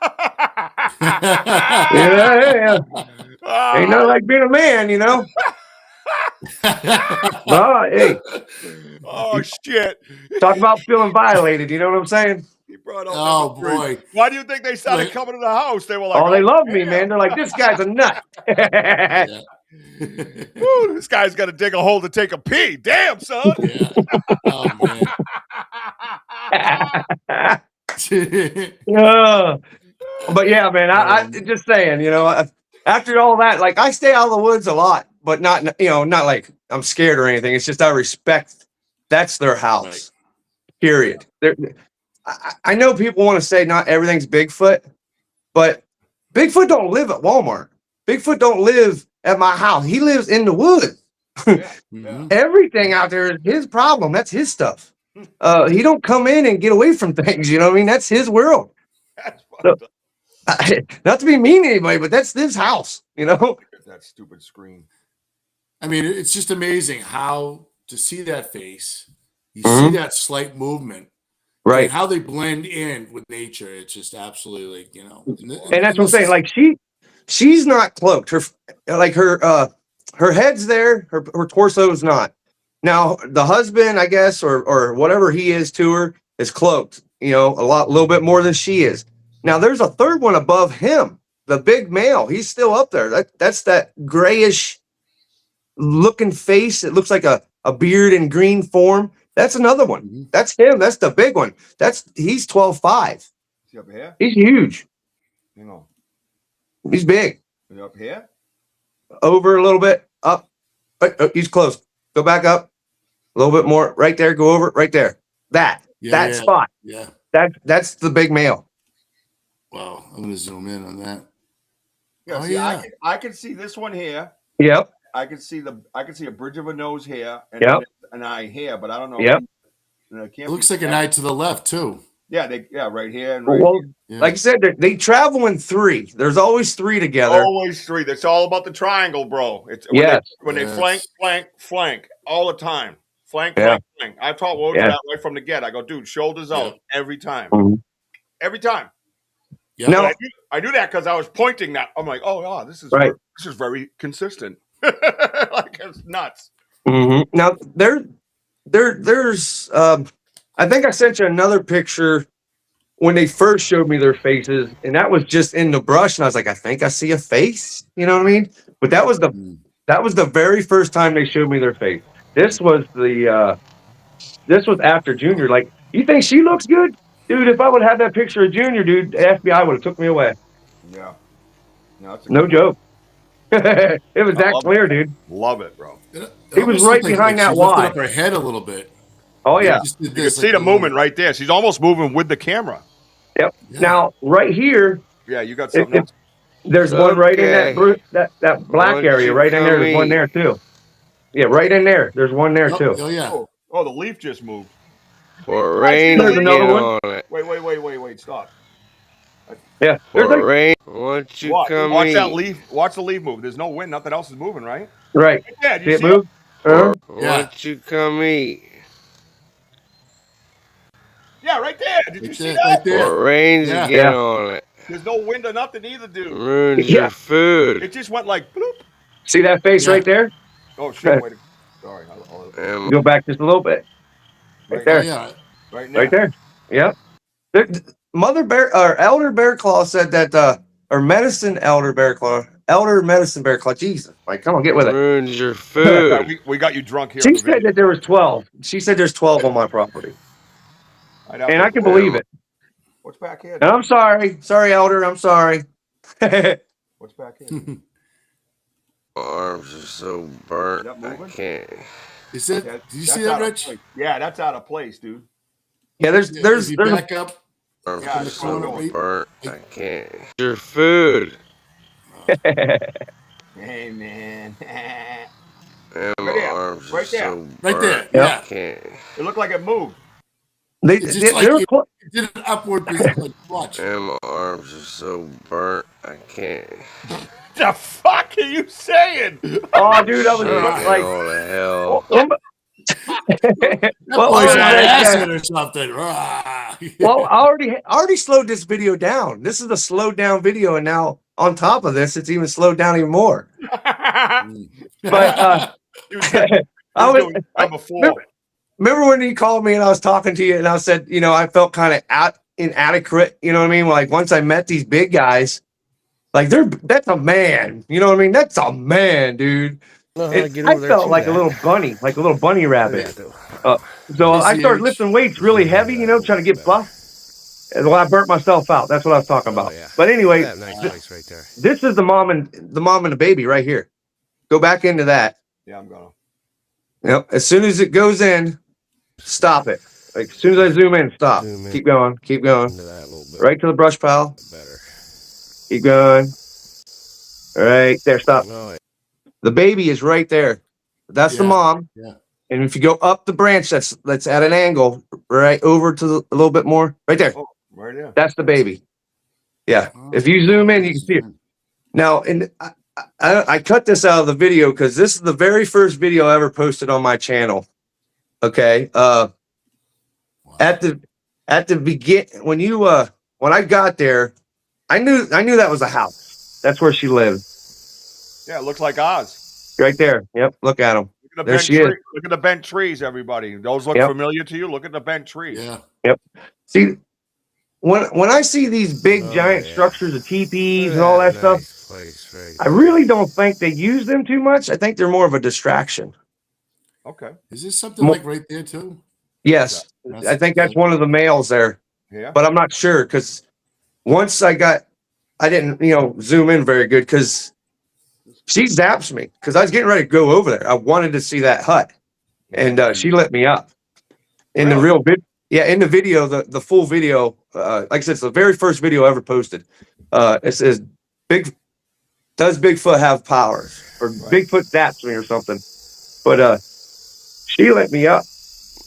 Ain't nothing like being a man, you know. Hey. Oh shit! Talk about feeling violated. You know what I'm saying? He brought up oh boy! Why do you think they started coming to the house? They were like, "Oh, they love me, man." They're like, "This guy's a nut." Ooh, this guy's got to dig a hole to take a pee. Damn, son. Yeah. Oh man. But yeah, man. I just saying, you know, after all that, like I stay out of the woods a lot, but not like I'm scared or anything. It's just I respect. That's their house. Right. Period. I know people want to say not everything's Bigfoot, but Bigfoot don't live at Walmart. Bigfoot don't live at my house. He lives in the woods. Yeah. Everything out there is his problem. That's his stuff. He don't come in and get away from things. You know what I mean? That's his world. That's not to be mean to anybody, but that's this house. You know? That stupid screen. I mean, it's just amazing how to see that face. You see that slight movement. Right. And how they blend in with nature. It's just absolutely, you know. And that's what I'm saying. Like she's not cloaked. Her head's there. Her torso is not. Now the husband, I guess, or whatever he is to her, is cloaked. You know, a little bit more than she is. Now there's a third one above him, the big male. He's still up there. That's that grayish looking face. It looks like a beard in green form. That's another one. Mm-hmm. That's him. That's the big one. He's 12'5". Is he up here? He's huge. Hang on. He's big. Is he up here? Over a little bit. Up. He's close. Go back up. A little bit more. Right there. Go over. Right there. That spot. Yeah. That's the big male. Wow. I'm gonna zoom in on that. Yeah, I can see this one here. Yep. I can see a bridge of a nose here and an eye here, but I don't know. Yep. It looks like an eye to the left too. Yeah, right here and right here. Yeah. Like I said, they travel in 3. There's always 3 together. Always 3. That's all about the triangle, bro. It's when they flank all the time. Flank. I taught Wojo that right from the get. I go, dude, shoulders out every time. Mm-hmm. Every time. Yeah. No, I knew that because I was pointing that. I'm like, this is right. This is very consistent. Like it's nuts. Mm-hmm. Now there's I think I sent you another picture when they first showed me their faces, and that was just in the brush, and I was like, I think I see a face. You know what I mean? But that was the very first time they showed me their face. This was after Junior. Like, you think she looks good? Dude, if I would have that picture of Junior, dude, the FBI would have took me away. Yeah. No joke. It was that clear, dude. Love it, bro. He was right behind that wall. Lifted up her head a little bit. Oh, yeah. You can see the movement right there. She's almost moving with the camera. Yep. Yeah. Now, right here. Yeah, you got something else. There's one right in that black area. Right in there. There's one there, too. Yeah, right in there. There's one there, too. Oh, yeah. Oh, the leaf just moved. There's another one. Wait. Stop. Yeah. Rain. Watch that leaf. Watch the leaf move. There's no wind. Nothing else is moving, right? Right. Yeah. Did you see it move? Won't you come eat? Yeah, right there. Did you see that? Right there. Rain's get on it. There's no wind or nothing either, dude. Ruins your food. It just went like bloop. See that face right there? Oh shit! Wait. Sorry. Go back just a little bit. Right there. Yeah. Right there. Yep. Mother Bear or Elder Bear Claw said that or medicine Elder medicine Bear Claw. Jesus. Like, come on, get with it. Ruins your food. we got you drunk here. She said that there was 12. She said there's 12 on my property. And I can believe it. What's back here? And I'm sorry. Sorry, Elder. I'm sorry. What's back here? Arms are so burnt. I can't. Is it? That- Did you that's see that, out of Rich? place. Yeah, that's out of place, dude. Yeah, If you back up, I'm Yeah, the so corner, right? burnt. I can't. Your food. Hey, man. And my Right there. arms are Right there. so Right there. burnt. Yep. I Yeah. can't. It looked like it moved. It's just like they're it did an upward like watch. And my arms are so burnt. I can't. The fuck are you saying? oh, dude, I was Take like, it all to hell. That well, boy's I on was like, acid or something. Rah. well, I already slowed this video down. This is a slowed down video, and now on top of this, it's even slowed down even more. But I was number 4. remember when you called me and I was talking to you, and I said, you know, I felt kind of inadequate. You know what I mean? Like once I met these big guys, like that's a man. You know what I mean? That's a man, dude. I felt like a little bunny rabbit. So I started lifting weights really heavy, you know, trying to get buff. And well, I burnt myself out. That's what I was talking about. But anyway, this is the mom and the baby right here. Go back into that. Yeah, I'm gonna. Yep. As soon as it goes in, stop it. Like as soon as I zoom in, stop. Keep going. Keep going. Right to the brush pile. Keep going. Right there. Stop. The baby is right there. That's the mom. Yeah. And if you go up the branch, that's at an angle, right over to a little bit more, right there. Oh, right there. That's the baby. Yeah. If you zoom in, you can see it. Now, and I cut this out of the video because this is the very first video I ever posted on my channel. Okay. At the begin when I got there, I knew that was a house. That's where she lived. Yeah, it looks like Oz. Right there. Yep. Look at them. There she is. Look at the bent trees, everybody. Those look familiar to you? Look at the bent trees. Yeah. Yep. See, when I see these big giant structures of teepees and all that stuff, I really don't think they use them too much. I think they're more of a distraction. Okay. Is this something like right there too? Yes. I think that's one of the males there. Yeah. But I'm not sure because once I didn't, zoom in very good because she zaps me because I was getting ready to go over there. I wanted to see that hut, and she lit me up. In the real video, in the video, the full video, like I said, it's the very first video I ever posted. It says, does Bigfoot have powers? Or Bigfoot zaps me or something. But she lit me up.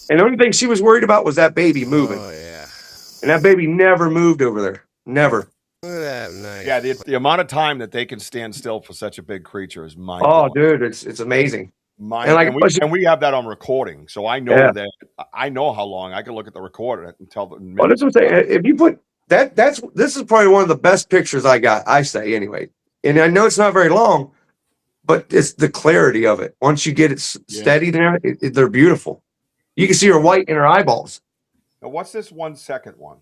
And the only thing she was worried about was that baby moving. Oh, yeah. And that baby never moved over there. Never. Look at that. Nice. Yeah, the amount of time that they can stand still for such a big creature is mind. Oh, dude, it's amazing. And we have that on recording, so I know that I know how long I can look at the recorder and tell the. Well, that's what I'm saying. If you put this is probably one of the best pictures I got. I say anyway, and I know it's not very long, but it's the clarity of it. Once you get it steady there, they're beautiful. You can see her white in her eyeballs. Now, what's this 1 second one?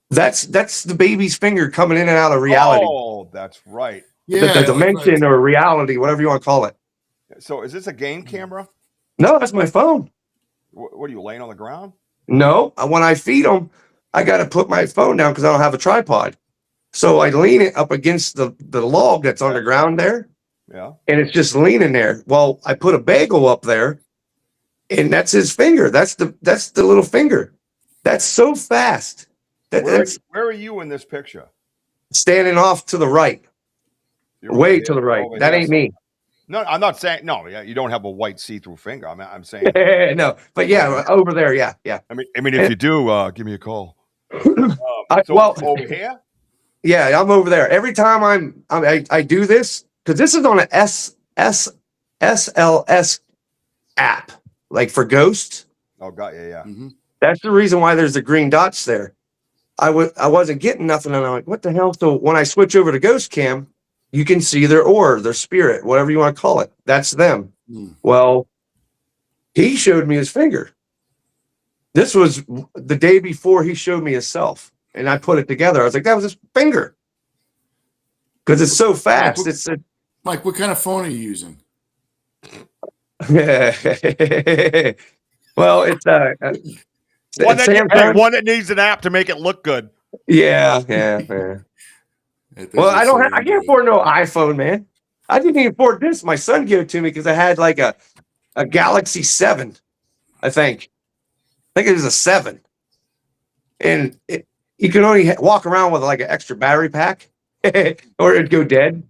That's the baby's finger coming in and out of reality. Oh, that's right. Yeah, the dimension or reality, whatever you want to call it. So, is this a game camera? No, that's my phone. What are you laying on the ground? No, when I feed them, I got to put my phone down because I don't have a tripod. So I lean it up against the log that's on the ground there. Yeah. And it's just leaning there. Well, I put a bagel up there, and that's his finger. That's the little finger. That's so fast. That's where are you in this picture? Standing off to the right. Way to the right. That ain't me. No, I'm not saying no. Yeah, you don't have a white see-through finger. I'm saying no, but yeah, over there. Yeah. I mean, if you do, give me a call. Over here. Yeah, I'm over there. Every time I do this because this is on an SLS app, like for ghosts. Oh, got yeah. Mm-hmm. That's the reason why there's the green dots there. I wasn't getting nothing, and I'm like, what the hell? So when I switch over to Ghost Cam, you can see their aura, their spirit, whatever you want to call it. That's them. Mm. Well, he showed me his finger. This was the day before he showed me himself, and I put it together. I was like, that was his finger. Because it's so fast. Mike, what kind of phone are you using? Well, it's one that needs an app to make it look good. Yeah. Well, I can't afford no iPhone, man. I didn't even afford this. My son gave it to me because I had like a a Galaxy 7, I think. I think it was a 7. And you can only walk around with like an extra battery pack or it'd go dead.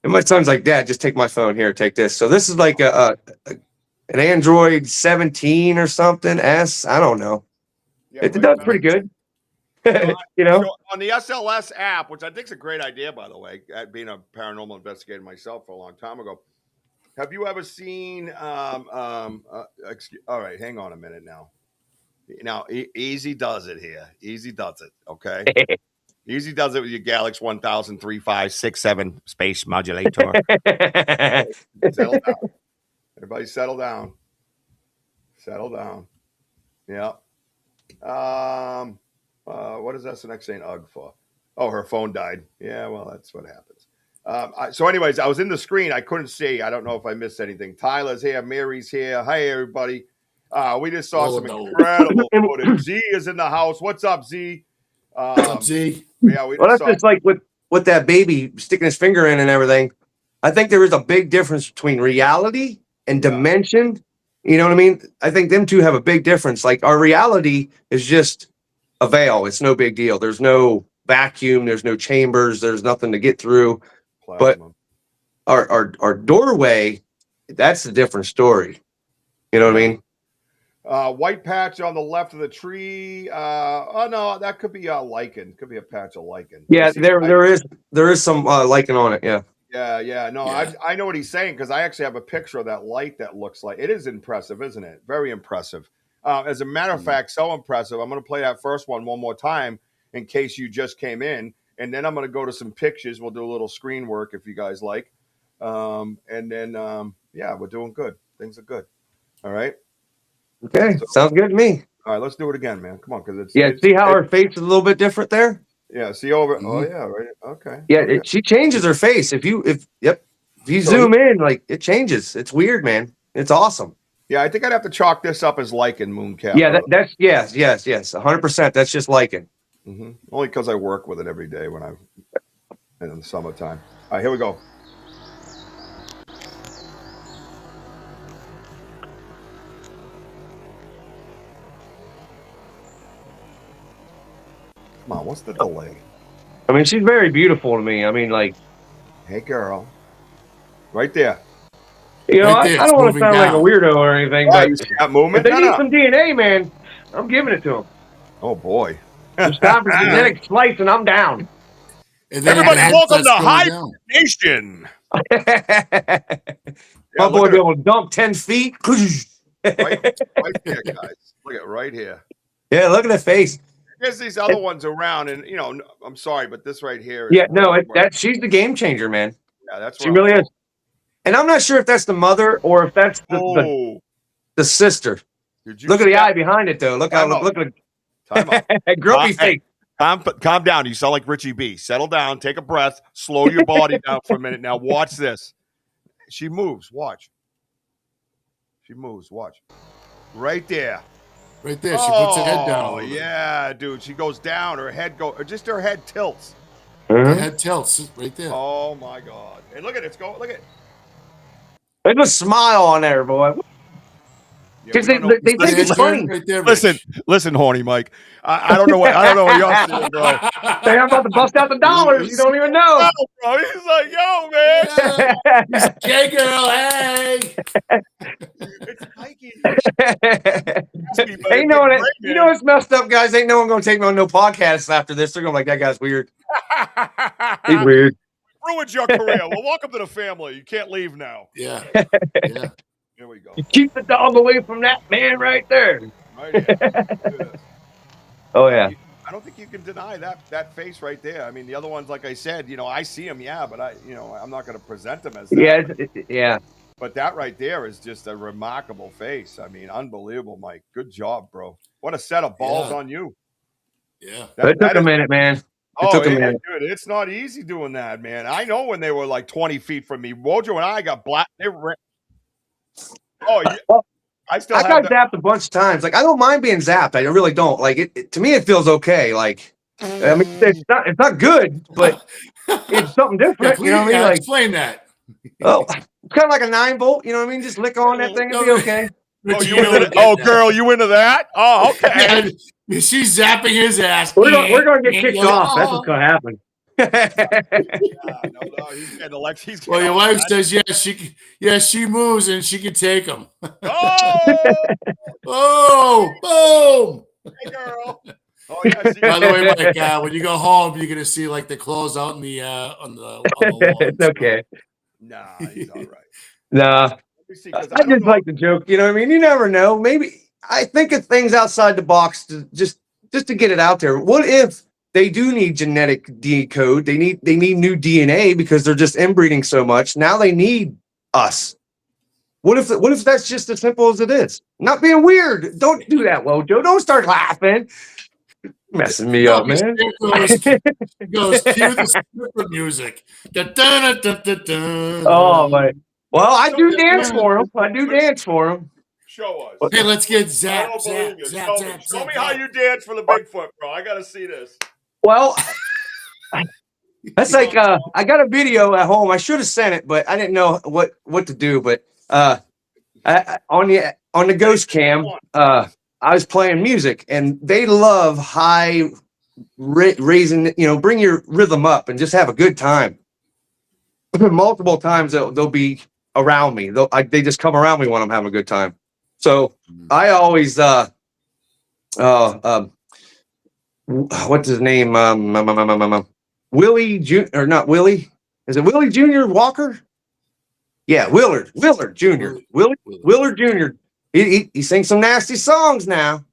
And my son's like, Dad, just take my phone here, take this. So this is like an Android 17 or something, S. I don't know. Yeah, It does pretty good. You know? So on the SLS app, which I think is a great idea, by the way, being a paranormal investigator myself for a long time ago. Have you ever seen, all right, hang on a minute now. Now, Easy does it here. Easy does it, okay? Easy does it with your Galaxy 1000-3567 space modulator. Settle down. Everybody settle down. Settle down. Yeah. What is S01E8 saying UGG for? Oh, her phone died. Yeah, well, that's what happens. So anyways, I was in the screen. I couldn't see. I don't know if I missed anything. Tyler's here. Mary's here. Hi, everybody. We just saw some incredible footage. Z is in the house. What's up, Z? What's up, Z? Yeah, we Well, just that's just like with that baby sticking his finger in and everything. I think there is a big difference between reality and dimension. You know what I mean? I think them two have a big difference. Like our reality is just a veil. It's no big deal. There's no vacuum. There's no chambers. There's nothing to get through. Plasma. But our doorway, that's a different story. You know what I mean? White patch on the left of the tree. Oh no, that could be a lichen. Could be a patch of lichen. Yeah, there is some lichen on it. Yeah. Yeah. No, yeah. I know what he's saying because I actually have a picture of that light that looks like it is impressive, isn't it? Very impressive. As a matter of fact, so impressive. I'm going to play that first one more time in case you just came in, and then I'm going to go to some pictures. We'll do a little screen work if you guys like, and then we're doing good. Things are good. All right. Okay, sounds good to me. All right, let's do it again, man. Come on, because see how her face is a little bit different there. Yeah, see over. Mm-hmm. Oh yeah, right. Okay. Yeah, okay. She changes her face if you zoom in, like it changes. It's weird, man. It's awesome. Yeah, I think I'd have to chalk this up as lichen mooncap. Yeah, that's yes, 100%. That's just lichen. Mm-hmm. Only because I work with it every day when I'm in the summertime. All right, here we go. Come on, what's the delay? I mean, she's very beautiful to me. I mean, like, hey, girl, right there. You know, right I don't want to sound like a weirdo or anything, but you see that movement? If they need some DNA, man, I'm giving it to them. Oh boy, it's time for genetic slice, and I'm down. Everybody, welcome to High-strangeness. My boy be able to dump 10 feet. right there, guys. Look at right here. Yeah, look at that face. There's these other ones around, and you know, I'm sorry, but this right here. She's the game changer, man. Yeah, that's she really is. And I'm not sure if that's the mother or if that's the sister. Look at the eye behind it, though. Look at that grumpy face. Calm down. You sound like Richie B. Settle down. Take a breath. Slow your body down for a minute. Now watch this. She moves. Watch. She moves. Watch. Right there. Right there. She puts her head down. Oh, yeah, dude. She goes down. Her head just her head tilts. Her head tilts right there. Oh, my God. And look at it. Look at it. There's a smile on there, boy. Because they think it's funny. Right there, listen, horny Mike. I don't know what y'all doing, bro. Hey, I'm about to bust out the dollars. You don't even know. No, bro. He's like, yo, man. Hey, girl. Hey. It's Mikey. Ain't no one. You know what's messed up, guys? Ain't no one gonna take me on no podcasts after this. They're gonna be like, that guy's weird. He's weird. Ruined your career. Well, welcome to the family. You can't leave now. Yeah. Here we go. You keep the dog away from that man right there. Right here. Oh yeah. I don't think you can deny that face right there. I mean, the other ones, like I said, you know, I see them, but I'm not going to present them as that. Yeah. But that right there is just a remarkable face. I mean, unbelievable, Mike. Good job, bro. What a set of balls on you. Yeah. It took a minute, man. It took a minute. Dude, it's not easy doing that, man. I know when they were like 20 feet from me. Wojo and I got black. They were. Oh, yeah. I got zapped a bunch of times. Like, I don't mind being zapped. I really don't. Like, it to me, it feels okay. Like, I mean, it's not good, but it's something different. Please, you know what I mean? Like, explain that. Oh, kind of like a 9-volt. You know what I mean? Just lick on that thing and be okay. Girl, you into that? Oh, okay. Yeah, she's zapping his ass. We're going to get kicked off. That's what's going to happen. No, he's getting Alexa. He's Well, your wife says, she moves and she can take him. Oh, boom! Hey, girl. Oh yeah. By the way, Mike, when you go home, you're gonna see like the clothes out in the on the lawn. It's okay. Nah, he's all right. Nah, I just like the joke. You know what I mean? You never know. Maybe I think of things outside the box to just to get it out there. What if they do need genetic decode? They need new DNA because they're just inbreeding so much. Now they need us. What if that's just as simple as it is? Not being weird. Don't do that, Wojo. Don't start laughing. Messing me up, man. Goes cue the stripper music. Oh my! Well, I do dance for him. Show us. Hey, let's get zap. Show me how you dance for the Bigfoot, bro. I gotta see this. Well, that's like I got a video at home. I should have sent it, but I didn't know what to do. But on the ghost cam, I was playing music, and they love high raising. Bring your rhythm up and just have a good time. Multiple times they'll be around me. They just come around me when I'm having a good time. So I always what's his name? Willie or not Willie? Is it Willie Jr. Walker? Yeah, Willard Jr. Willard Jr. He sings some nasty songs now,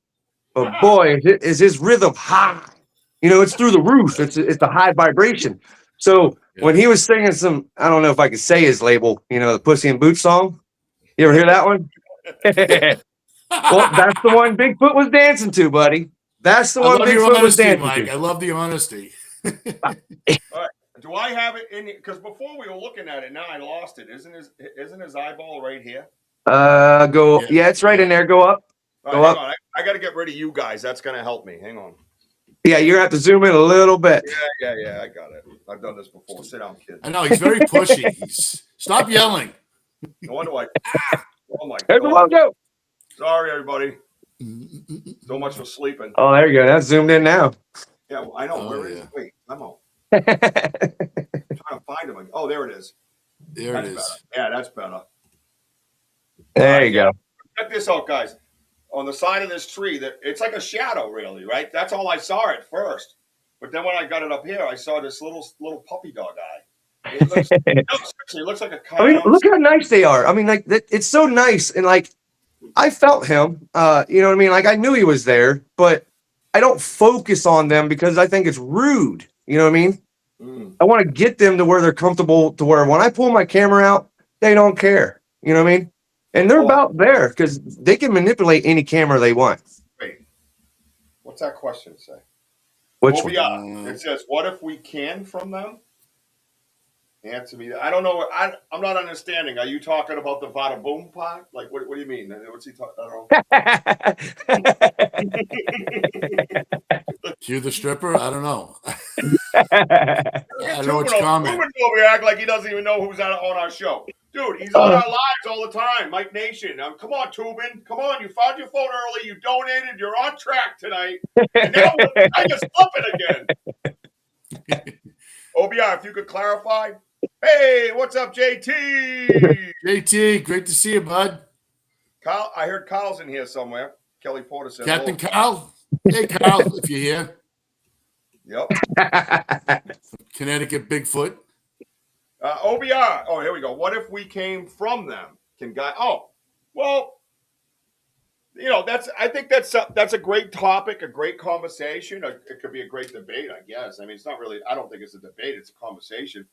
but boy, is his rhythm high. It's through the roof. It's a high vibration. So when he was singing some, I don't know if I could say his label, the Pussy in Boots song. You ever hear that one? Well, that's the one Bigfoot was dancing to, buddy. That's the one Bigfoot was dancing to. I love the honesty. All right. Do I have it in here? Because before we were looking at it, now I lost it. Isn't his eyeball right here? Yeah, it's right in there. Go up. Go up. I got to get rid of you guys. That's going to help me. Hang on. Yeah, you're going to have to zoom in a little bit. Yeah. I got it. I've done this before. Sit down, kid. I know. He's very pushy. Stop yelling. No wonder why. Oh, my There's God. Wojo. Sorry, everybody. So much for sleeping. Oh, there you go. That's zoomed in now. Yeah, I know. Where is it? Wait, I'm out. I'm trying to find him. Oh, there it is. There it is. Better. Yeah, that's better. There you go. Check this out, guys. On the side of this tree, it's like a shadow, really, right? That's all I saw at first. But then when I got it up here, I saw this little puppy dog eye. It looks like a coyote. I mean, look how nice they are. I mean, like it's so nice, and like I felt him. You know what I mean? Like I knew he was there, but I don't focus on them because I think it's rude. You know what I mean? I want to get them to where they're comfortable, to where when I pull my camera out, they don't care. You know what I mean? And they're about there because they can manipulate any camera they want. Wait, what's that question say? Which one? It says, "What if we can from them?" Answer me. I don't know. I'm not understanding. Are you talking about the Vada Boom part? Like, what do you mean? What's he talking? I don't know. Cue the stripper? I don't know. I don't know what's coming. Tubin over here act like he doesn't even know who's on our show. Dude, he's on our lives all the time. Mike Nation. Come on, Tubin. Come on. You found your phone early. You donated. You're on track tonight. And now I just flip it again. OBR, if you could clarify. Hey, what's up, JT? JT, great to see you, bud. Kyle, I heard Kyle's in here somewhere. Kelly Porter said, Captain Kyle. Hey, Kyle, if you're here. Yep. Connecticut Bigfoot. OBR. Oh, here we go. What if we came from them? Well, I think that's a great topic, a great conversation. It could be a great debate, I guess. I mean, it's not really. I don't think it's a debate. It's a conversation.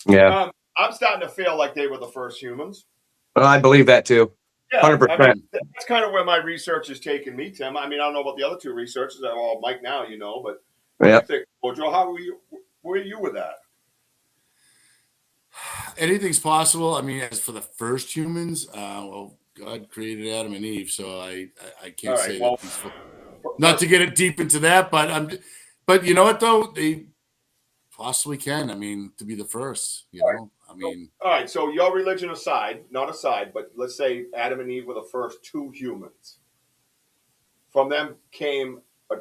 Yeah. I'm starting to feel like they were the first humans. Well, I believe that too. Yeah, 100%. I mean, that's kind of where my research has taken me, Tim. I mean, I don't know about the other two researchers. Well, Mike now, but yeah. Wojo, how were you with that? Anything's possible. I mean, as for the first humans, well, God created Adam and Eve, so I can't say that. Not to get it deep into that, but you know what though, they possibly can. I mean, to be the first, you know. mean, all right. So your religion aside, not aside, but let's say Adam and Eve were the first two humans. From them came a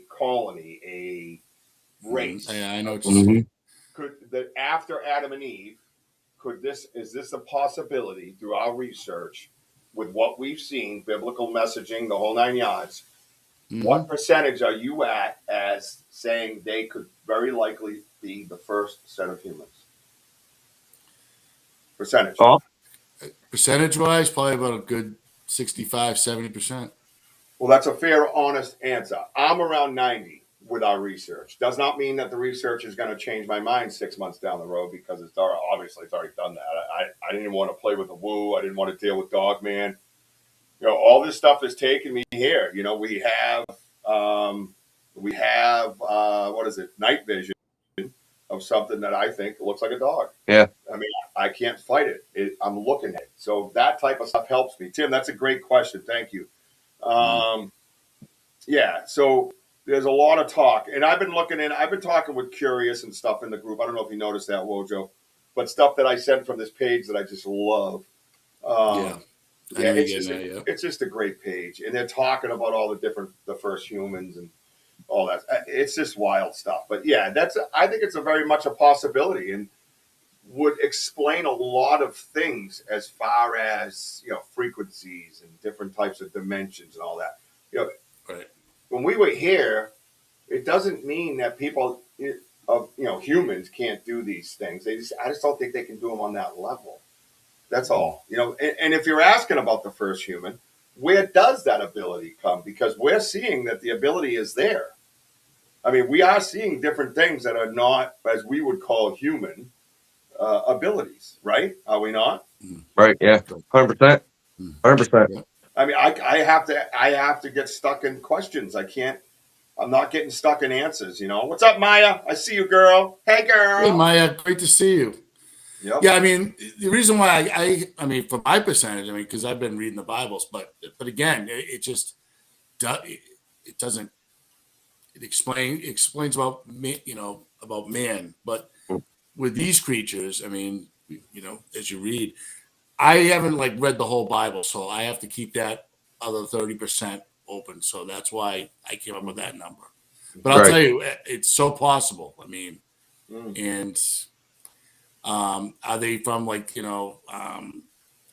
colony, a race. yeah, I know what you're saying. After Adam and Eve, is this a possibility through our research with what we've seen, biblical messaging, the whole 9 yards? What percentage are you at as saying they could very likely be the first set of humans? Percentage. Oh, Percentage-wise, probably about a good 65, 70%. Well, that's a fair, honest answer. I'm around 90 with our research. Does not mean that the research is going to change my mind 6 months down the road, because it's already done that. I didn't want to play with the woo. I didn't want to deal with Dogman. You know, all this stuff has taken me here. You know, we have what is it? Night vision of something that I think looks like a dog. yeah. I mean, I can't fight it. I'm looking at it. So that type of stuff helps me. Tim, that's a great question. Thank you. Yeah, so there's a lot of talk. And I've been talking with Curious and stuff in the group. I don't know if you noticed that, Wojo, but stuff that I sent from this page that I just love. It's just a great page. And they're talking about all the first humans and all that. It's just wild stuff. But yeah, I think it's a very much a possibility, and would explain a lot of things as far as, you know, frequencies and different types of dimensions and all that. You know, right. When we were here, it doesn't mean that people, humans can't do these things. I just don't think they can do them on that level. That's all. You know, and if you're asking about the first human, where does that ability come? Because we're seeing that the ability is there. I mean, we are seeing different things that are not, as we would call, human abilities, right? Are we not? Right. Yeah. 100%. 100%. I mean, I have to get stuck in questions. I'm not getting stuck in answers. You know, what's up, Maya? I see you, girl. Hey, girl. Hey, Maya, great to see you. Yep. Yeah, I mean, the reason why I mean, for my percentage, I mean, because I've been reading the Bibles, but again, it just it doesn't. It explains about me, you know, about man, but with these creatures, I mean, you know, as you read, I haven't read the whole Bible, so I have to keep that other 30% open. So that's why I came up with that number. But I'll tell you, it's so possible. I mean, and are they from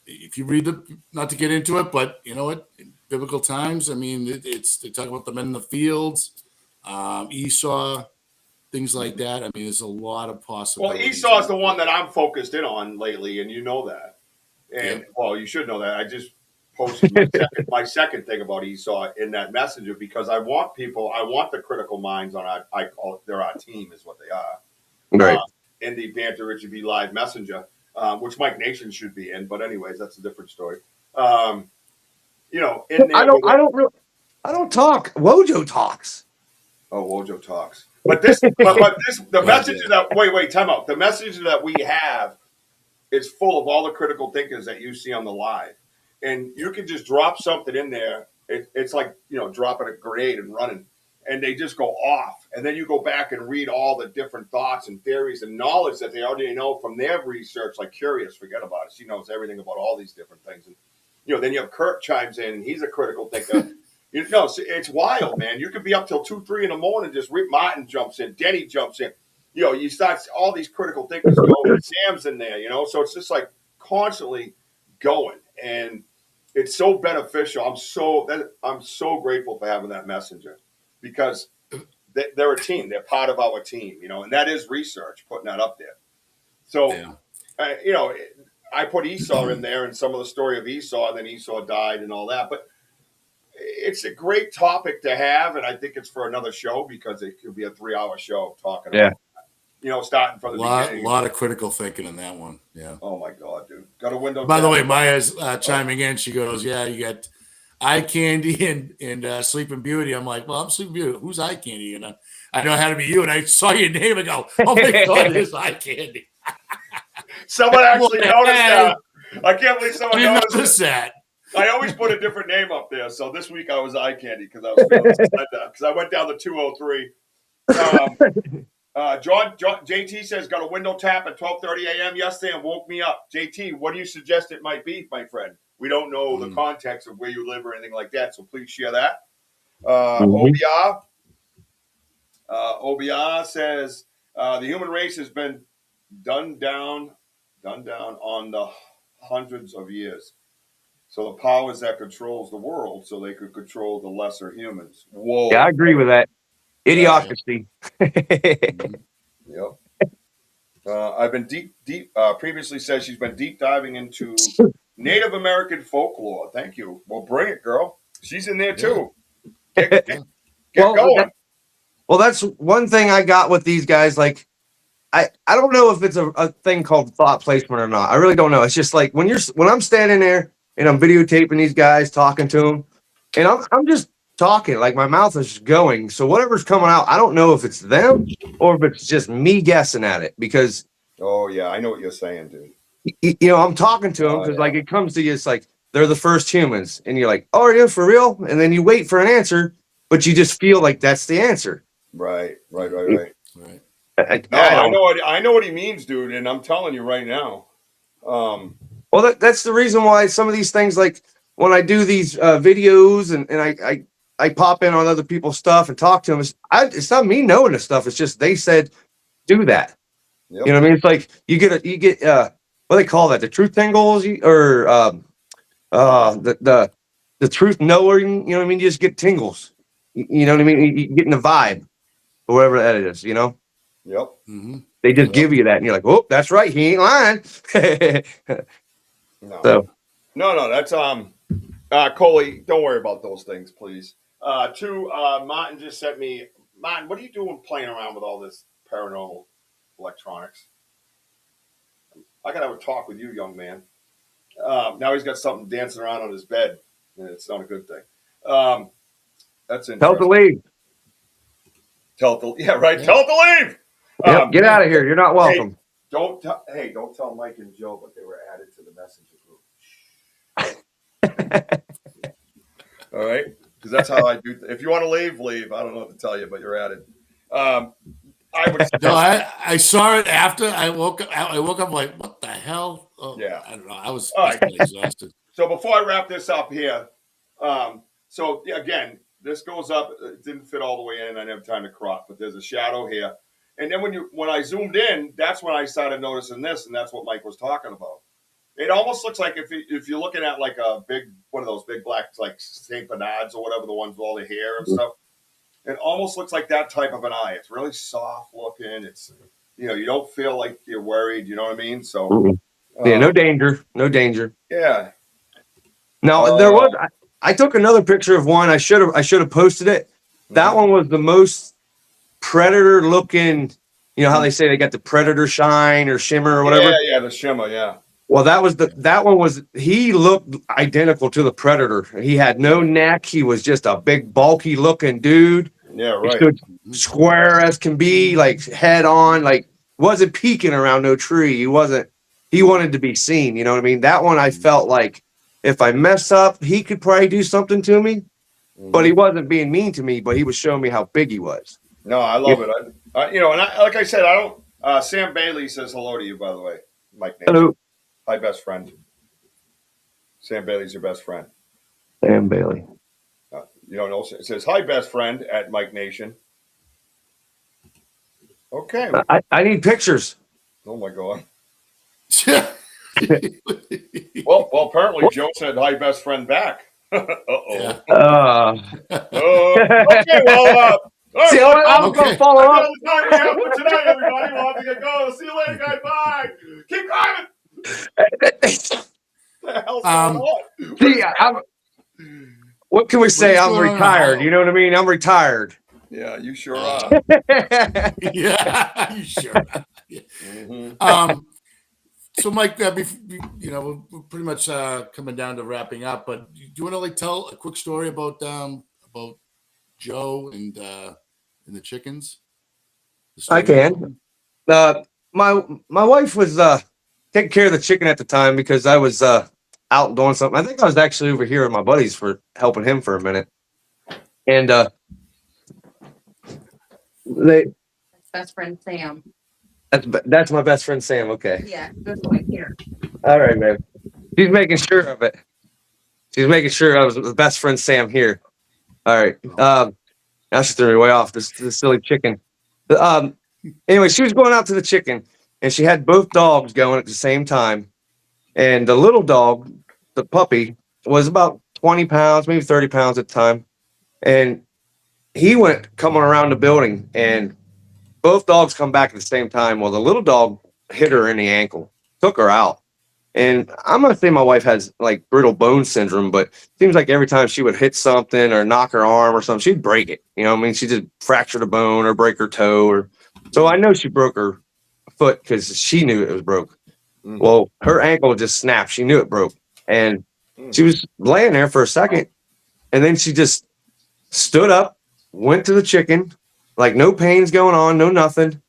if you read not to get into it, but you know what, in biblical times, I mean, they talk about the men in the fields, Esau, things like that. I mean, there's a lot of possibilities. Well, Esau is the one that I'm focused in on lately, and you know that. And well, you should know that. I just posted my second thing about Esau in that messenger, because I want the critical minds on I call it, they're our team is what they are. Right. In the Banter Richie B live messenger, which Mike Nation should be in, but anyways, that's a different story. You know, in there, I don't talk. Wojo talks. Oh, Wojo talks. But the message that wait, time out. The message that we have is full of all the critical thinkers that you see on the live, and you can just drop something in there. It's like, you know, dropping a grenade and running, and they just go off. And then you go back and read all the different thoughts and theories and knowledge that they already know from their research. Like Curious, forget about it. She knows everything about all these different things. And you know, then you have Kurt chimes in, and he's a critical thinker. You know, it's wild, man. You could be up till 2, 3 in the morning. Just Rick Martin jumps in, Denny jumps in. You know, you start all these critical thinkers going. Sam's in there, you know. So it's just like constantly going, and it's so beneficial. I'm so grateful for having that messenger, because they're a team. They're part of our team, you know, and that is research putting that up there. So, you know, I put Esau in there and some of the story of Esau, and then Esau died and all that, but it's a great topic to have, and I think it's for another show, because it could be a 3-hour show talking about, you know, starting from the beginning. A lot of critical thinking in that one. Yeah. Oh my God, dude. Got a window. By the way, Maya's chiming in. She goes, "Yeah, you got Eye Candy and Sleeping Beauty." I'm like, "Well, I'm Sleeping Beauty. Who's Eye Candy?" And I know how to be you. And I saw your name and go, "Oh my God, there's Eye Candy." Someone actually noticed that. I can't believe someone noticed that. I always put a different name up there. So this week I was Eye Candy, because I was feeling that, because I went down to 203. JT says, got a window tap at 12:30 a.m. yesterday and woke me up. JT, what do you suggest it might be, my friend? We don't know the context of where you live or anything like that, so please share that. OBR says, the human race has been done down on the hundreds of years. So the powers that controls the world, so they could control the lesser humans. Whoa. Yeah, I agree with that. Idiocracy. Yep. I've been deep. Previously said she's been deep diving into Native American folklore. Thank you. Well, bring it, girl. She's in there too. Get going. That's one thing I got with these guys. Like, I don't know if it's a thing called thought placement or not. I really don't know. It's just like when I'm standing there and I'm videotaping these guys, talking to them, and I'm just talking, like my mouth is just going. So whatever's coming out, I don't know if it's them or if it's just me guessing at it, because oh yeah, I know what you're saying, dude. You know, I'm talking to them because like it comes to you, it's like they're the first humans, and you're like, oh, are you for real? And then you wait for an answer, but you just feel like that's the answer. Right. I know what he means, dude, and I'm telling you right now. Well, that's the reason why some of these things, like when I do these videos and I pop in on other people's stuff and talk to them, it's not me knowing this stuff. It's just they said do that. Yep. You know what I mean? It's like you get what do they call that? The truth tingles, or the truth knower. You know what I mean? You just get tingles. You know what I mean? You get in the vibe, or whatever that is. You know? Yep. Mm-hmm. They just give you that, and you're like, "Oh, that's right. He ain't lying." No, that's Coley. Don't worry about those things, please. Martin just sent me. Martin, what are you doing playing around with all this paranormal electronics? I gotta have a talk with you, young man. Now he's got something dancing around on his bed, and it's not a good thing. That's interesting. Tell it to leave. Tell it to leave. Yep, get out of here. You're not welcome. Don't tell Mike and Joe, but they were added to the messenger group. All right, because that's how I do. If you want to leave. I don't know what to tell you, but you're added. I saw it after I woke up. I woke up like, what the hell? Oh, yeah, I don't know. I was exhausted. So before I wrap this up here, again, this goes up. It didn't fit all the way in. I didn't have time to crop, but there's a shadow here. And then when I zoomed in, that's when I started noticing this, and that's what Mike was talking about. It almost looks like if you're looking at like one of those big black, like Saint Bernards or whatever, the ones with all the hair and stuff. It almost looks like that type of an eye. It's really soft looking. It's, you don't feel like you're worried. You know what I mean? So no danger. Yeah. Now there was. I took another picture of one. I should have posted it. That one was the most predator looking. You know how they say they got the predator shine or shimmer or whatever. Yeah, the shimmer. Yeah. Well, that one was. He looked identical to the predator. He had no neck. He was just a big, bulky looking dude. Yeah, right. He stood square as can be, like head on, like wasn't peeking around no tree. He wanted to be seen. You know what I mean? That one I felt like if I mess up, he could probably do something to me. But he wasn't being mean to me. But he was showing me how big he was. No, I love it. Like I said, I don't. Sam Bailey says hello to you, by the way, Mike Nation. Hello. Hi, best friend. Sam Bailey's your best friend. Sam Bailey. You don't know. It says, hi, best friend at Mike Nation. Okay. I need pictures. Oh, my God. well, apparently Joe said, hi, best friend back. Uh-oh. Okay, well, see, I'm going to follow up. That's all the time we have for tonight, everybody. We'll have to get going. See you later, guys. Bye. Keep climbing. What can we say? I'm retired. You know what I mean? I'm retired. Yeah, you sure are. Yeah, you sure are. Yeah. So, Mike, we're pretty much coming down to wrapping up. But do you want to tell a quick story about Joe and the chickens? I can. My wife was taking care of the chicken at the time because I was out doing something. I think I was actually over here with my buddies for helping him for a minute. And best friend Sam. That's my best friend Sam. Okay. Yeah, this one here. All right, man. She's making sure of it. She's making sure I was the best friend Sam here. All right. Now she threw me way off. This silly chicken. Anyway, she was going out to the chicken, and she had both dogs going at the same time. And the little dog, the puppy, was about 20 pounds, maybe 30 pounds at the time. And he went coming around the building, and both dogs come back at the same time. Well, the little dog hit her in the ankle, took her out. And I'm going to say my wife has like brittle bone syndrome, but it seems like every time she would hit something or knock her arm or something, she'd break it. You know what I mean? She just fractured a bone or break her toe. So I know she broke her foot because she knew it was broke. Well, her ankle just snapped. She knew it broke. And she was laying there for a second. And then she just stood up, went to the chicken, like no pains going on, no nothing.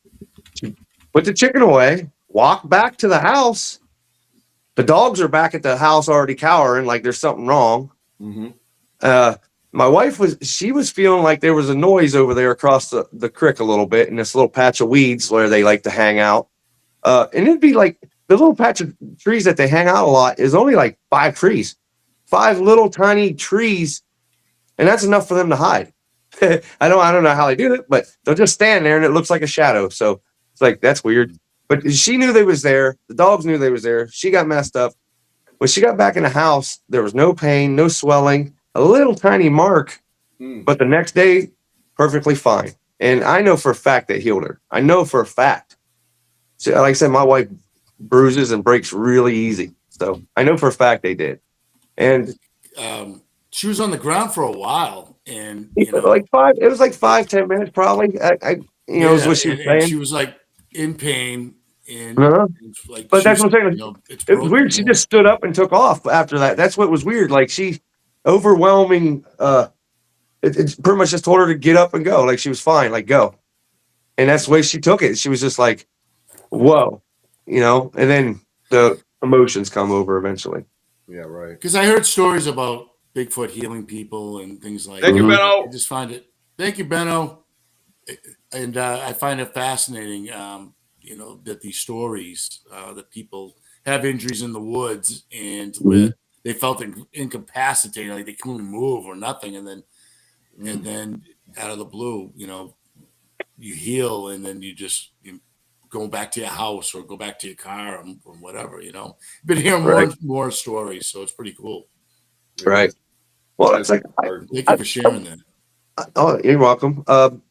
She put the chicken away, walked back to the house. The dogs are back at the house already cowering, like there's something wrong. My wife was feeling like there was a noise over there across the creek a little bit in this little patch of weeds where they like to hang out. And it'd be like the little patch of trees that they hang out a lot is only like 5 trees, 5 little tiny trees. And that's enough for them to hide. I don't know how they do it, but they'll just stand there and it looks like a shadow. So it's like, that's weird. But she knew they was there. The dogs knew they was there. She got messed up. When she got back in the house, there was no pain, no swelling, a little tiny mark. But the next day, perfectly fine. And I know for a fact they healed her. I know for a fact. So, like I said, my wife bruises and breaks really easy. So I know for a fact they did. And she was on the ground for a while. And it was like 5-10 minutes probably. Is what she was saying. She was like in pain. And like, but that's what I'm saying. It was weird. She just stood up and took off after that. That's what was weird. Like she overwhelming. It pretty much just told her to get up and go. Like she was fine. Like go. And that's the way she took it. She was just like, whoa, and then the emotions come over eventually. Yeah, right. Because I heard stories about Bigfoot healing people and things like that. Thank you, Benno. I just find it. Thank you, Benno. And I find it fascinating. That these stories that people have injuries in the woods and where they felt incapacitated, like they couldn't move or nothing, and then out of the blue, you heal, and then you go back to your house or go back to your car or whatever. Been hearing more stories, so it's pretty cool. Right. Well, it's like thank you for sharing that. Oh, you're welcome.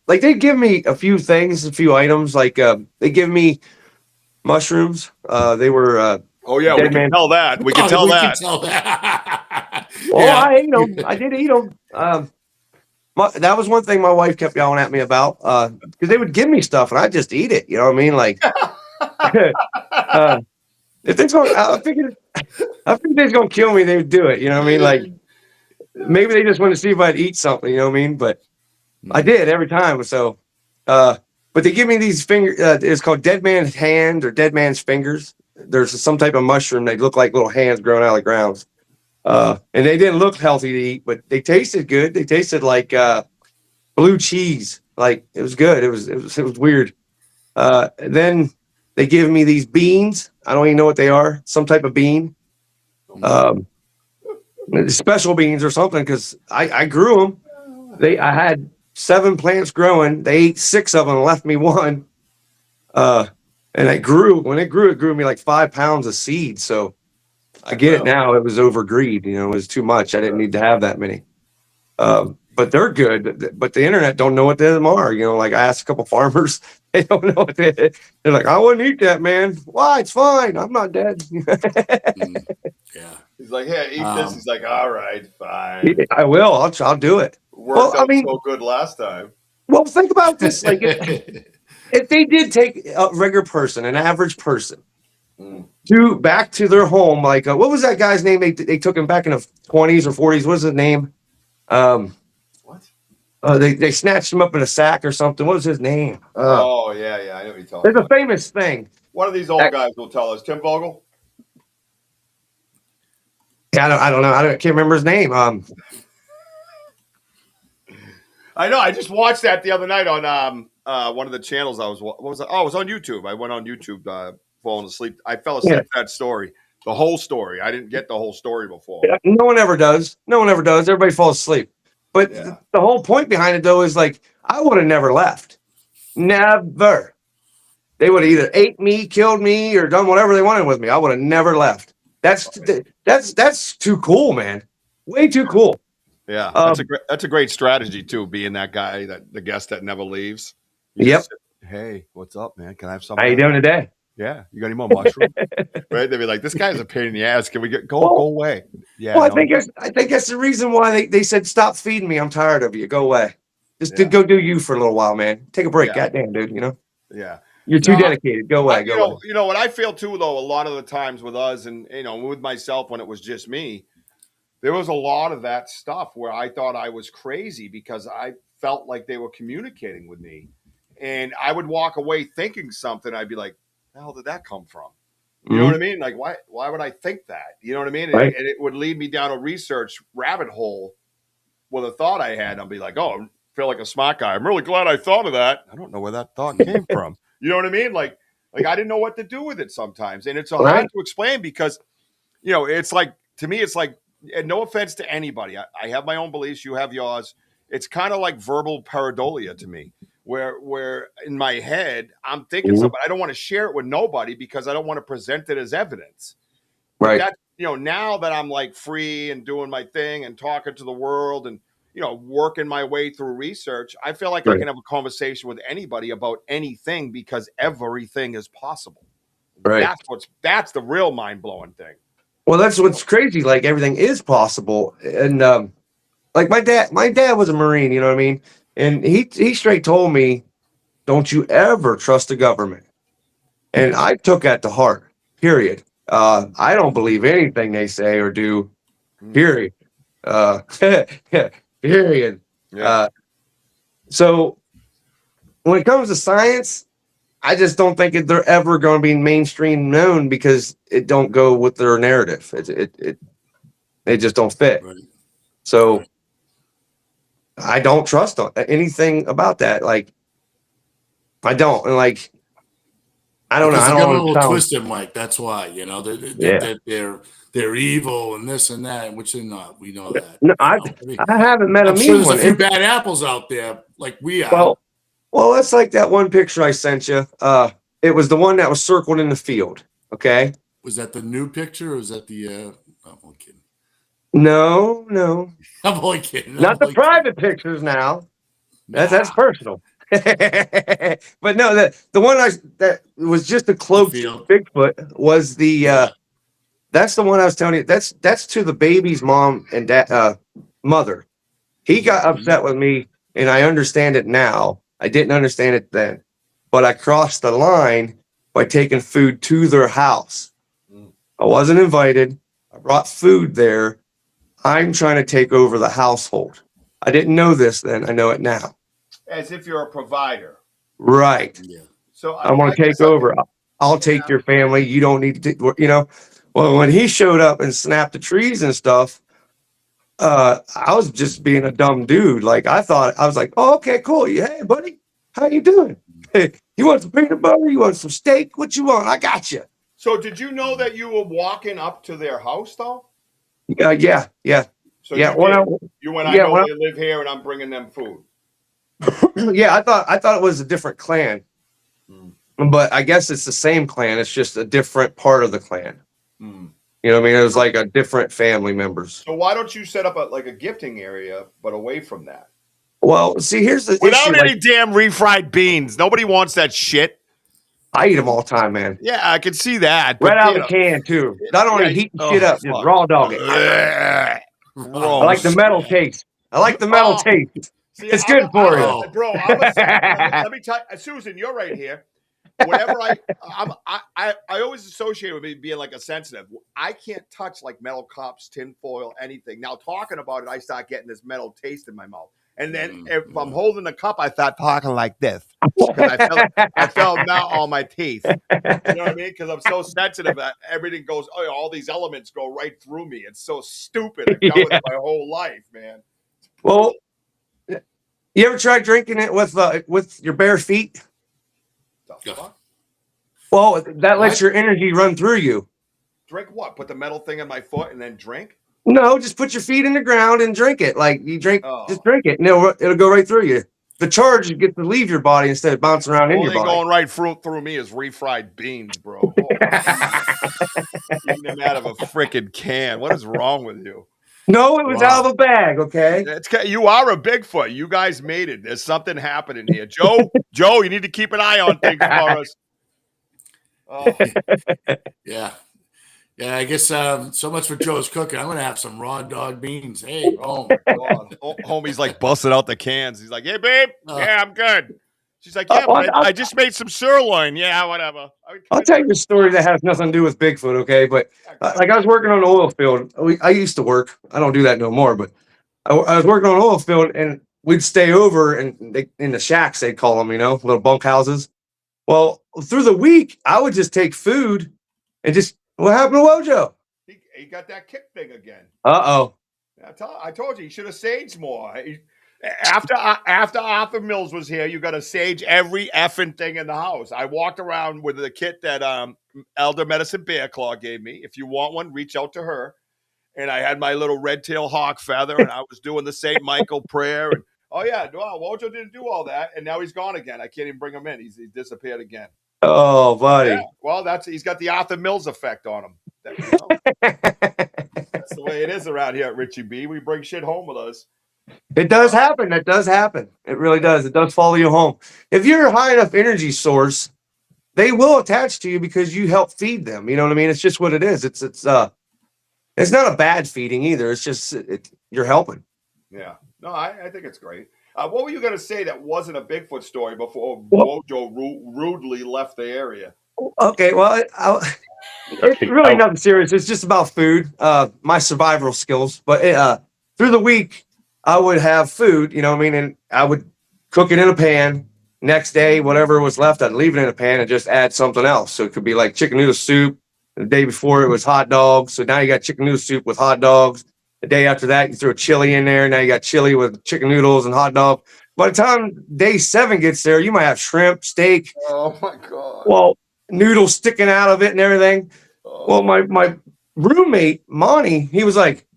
Like they give me a few things, a few items. Like they give me mushrooms. They were. Oh yeah, we can tell that. We can tell that. Well, yeah. I ate them. I did eat them. That was one thing my wife kept yelling at me about because they would give me stuff and I just eat it. You know what I mean? Like, if they're going, I figured they're going to kill me. They would do it. You know what I mean? Like. Maybe they just want to see if I'd eat something, you know what I mean? But I did every time. So, but they give me these fingers. It's called dead man's hand or dead man's fingers. There's some type of mushroom. They look like little hands growing out of the ground. And they didn't look healthy to eat, but they tasted good. They tasted like blue cheese. Like it was good. It was weird. Then they give me these beans. I don't even know what they are. Some type of bean. Special beans or something because I grew them. I had 7 plants growing. They ate 6 of them and left me 1. And it grew. When it grew me like 5 pounds of seed. So I get it now. It was over greed. It was too much. I didn't need to have that many. But they're good. But the internet don't know what them are. Like I asked a couple farmers, they don't know what they're like. I wouldn't eat that, man. Why? It's fine. I'm not dead. Yeah. He's like, hey, eat this. He's like, all right, fine. I will. I'll do it. Worked out so good last time. Well, think about this. Like, if they did take a regular person, an average person, back to their home, like, what was that guy's name? They took him back in the 20s or 40s. What was his name? What? They snatched him up in a sack or something. What was his name? Yeah. I know what you're talking about. There's a famous thing. One of these old guys will tell us. Tim Vogel? Yeah, I don't know. I can't remember his name. I know. I just watched that the other night on one of the channels I was. What was it? Oh, it was on YouTube. I went on YouTube, falling asleep. I fell asleep to that story, the whole story. I didn't get the whole story before. No one ever does. No one ever does. Everybody falls asleep. But the whole point behind it, though, is like I would have never left. Never. They would have either ate me, killed me, or done whatever they wanted with me. I would have never left. That's too cool, man. Way too cool. Yeah, that's a great strategy too. Being that guy, the guest that never leaves. Yep. Hey, what's up, man? Can I have some? How you doing today? Yeah, you got any more mushrooms? Right? They'd be like, "This guy's a pain in the ass. Can we go away?" Yeah. Well, I think that's the reason why they said stop feeding me. I'm tired of you. Go away. Just go do you for a little while, man. Take a break. Yeah. Goddamn, dude. You know. Yeah. You're too dedicated. Go away. You know what I feel too, though. A lot of the times with us, and with myself when it was just me, there was a lot of that stuff where I thought I was crazy because I felt like they were communicating with me, and I would walk away thinking something. I'd be like, "The hell did that come from?" You know what I mean? Like, why would I think that? You know what I mean? Right. And it would lead me down a research rabbit hole with a thought I had. I'll be like, "Oh, I feel like a smart guy. I'm really glad I thought of that. I don't know where that thought came from." You know what I mean? Like I didn't know what to do with it sometimes. And it's hard to explain because, it's like, to me, it's like, and no offense to anybody. I have my own beliefs. You have yours. It's kind of like verbal pareidolia to me, where in my head, I'm thinking something. I don't want to share it with nobody because I don't want to present it as evidence. Right. That, now that I'm like free and doing my thing and talking to the world and, working my way through research, I feel like I can have a conversation with anybody about anything because everything is possible. Right. That's the real mind-blowing thing. Well, that's what's crazy. Like everything is possible. And like my dad was a Marine, you know what I mean? And he straight told me, don't you ever trust the government. And I took that to heart, period. I don't believe anything they say or do, period. Period. Yeah. So when it comes to science, I just don't think they're ever going to be mainstream known because it don't go with their narrative. They just don't fit. Right. So I don't trust anything about that. Like I don't, and like I don't know. I don't got a know. little twisted, Mike. That's why they're evil and this and that, which they're not. We know that. No, I haven't met a mean one. There's a few bad apples out there, like we are. Well, that's like that one picture I sent you. It was the one that was circled in the field. Okay. Was that the new picture or was that the? I'm only kidding. No. I'm only kidding. Not the private pictures now. That's personal. But no, the one that was just a cloaked Bigfoot was the. That's the one I was telling you. That's to the baby's mom and dad, mother. He got upset with me, and I understand it now. I didn't understand it then, but I crossed the line by taking food to their house. I wasn't invited. I brought food there. I'm trying to take over the household. I didn't know this then. I know it now. As if you're a provider. Right. Yeah. So I want to take over. I'll take your family. You don't need to, Well, when he showed up and snapped the trees and stuff, I was just being a dumb dude. Like I was like, oh, okay, cool. Hey, buddy, how you doing? Hey, you want some peanut butter? You want some steak? What you want? I got you. So did you know that you were walking up to their house though? Yeah. So yeah, you went, I know they live here and I'm bringing them food. Yeah, I thought it was a different clan. But I guess it's the same clan. It's just a different part of the clan. You know what I mean? It was like a different family members. So why don't you set up a gifting area, but away from that? Well, see, here's the without issue, any damn refried beans. Nobody wants that shit. I eat them all the time, man. Yeah, I can see that. Right out of the can too. Not only heating shit up, just raw dog it. I like the metal taste. See, it's good for you, bro. Let me tell you, Susan, you're right here. Whenever I always associate with me being like a sensitive. I can't touch like metal cups, tinfoil, anything. Now talking about it, I start getting this metal taste in my mouth. And then if I'm holding the cup, I start talking like this because I felt out all my teeth. You know what I mean? Because I'm so sensitive that everything goes. Oh, all these elements go right through me. It's so stupid. I've done with it my whole life, man. Well, You ever tried drinking it with your bare feet? The fuck? Well, that lets What? your energy run through you. Drink what? Put the metal thing in my foot and then drink? No, just put your feet in the ground and drink it. Like you drink, just drink it, and it'll go right through you. The charge gets to leave your body instead of bouncing around in your body. Going right through me is refried beans, bro. Eating them out of a freaking can. What is wrong with you? No, it was out of a bag. Okay. You are a Bigfoot. You guys made it. There's something happening here, Joe. Joe, you need to keep an eye on things for us. Oh. Yeah. Yeah, I guess so much for Joe's cooking. I'm going to have some raw dog beans. Hey, oh my God. Homie's like busting out the cans. He's like, hey, babe. Yeah, I'm good. She's like, yeah, but I just made some sirloin. Yeah, whatever. I'll tell you a story that has nothing to do with Bigfoot, okay? But like I was working on an oil field. I used to work. I don't do that no more, but I was working on an oil field, and we'd stay over in the shacks, they call them, little bunk houses. Well, through the week, I would just take food and just, what happened to Wojo? He got that kick thing again. Uh-oh. I told you, he should have saged more. After Arthur Mills was here, you got to sage every effing thing in the house. I walked around with the kit that Elder Medicine Bear Claw gave me. If you want one, reach out to her. And I had my little red tail hawk feather, and I was doing the St. Michael prayer. And Wojo didn't do all that, and now he's gone again. I can't even bring him in. He disappeared again. Oh, buddy. Yeah, well, he's got the Arthur Mills effect on him. That's the way it is around here at Richie B. We bring shit home with us. It does happen. That does happen. It really does. It does follow you home. If you're a high enough energy source, they will attach to you because you help feed them. You know what I mean? It's just what it is. It's not a bad feeding either. It's just you're helping. Yeah. No, I think it's great. What were you going to say that wasn't a Bigfoot story before Wojo rudely left the area? Okay, well, it's really nothing serious. It's just about food, my survival skills. But through the week, I would have food, you know what I mean? And I would cook it in a pan. Next day, whatever was left, I'd leave it in a pan and just add something else. So it could be like chicken noodle soup. The day before, it was hot dogs. So now you got chicken noodle soup with hot dogs. The day after that, you throw chili in there. Now you got chili with chicken noodles and hot dog. By the time day 7 gets there, you might have shrimp, steak. Oh, my God. Well, noodles sticking out of it and everything. Oh. Well, my roommate, Monty, he was like,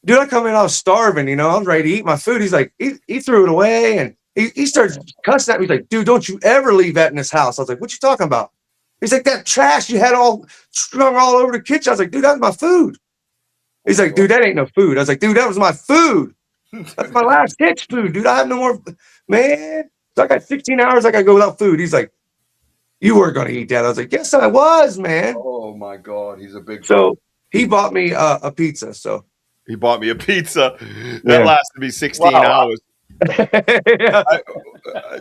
dude, I come in, I was starving, I was ready to eat my food. He's like, he threw it away, and he starts cussing at me. He's like, dude, don't you ever leave that in this house. I was like, what you talking about? He's like, that trash you had all strung all over the kitchen. I was like, dude, that's my food. He's like, dude, that ain't no food. I was like, dude, that was my food. That's my last ditch food, dude. I have no more, man. So I got 16 hours I got to go without food. He's like, you weren't going to eat that. I was like, yes, I was, man. Oh, my God. He's a big So he bought me a pizza, so. He bought me a pizza. That lasted me 16 hours. Yeah.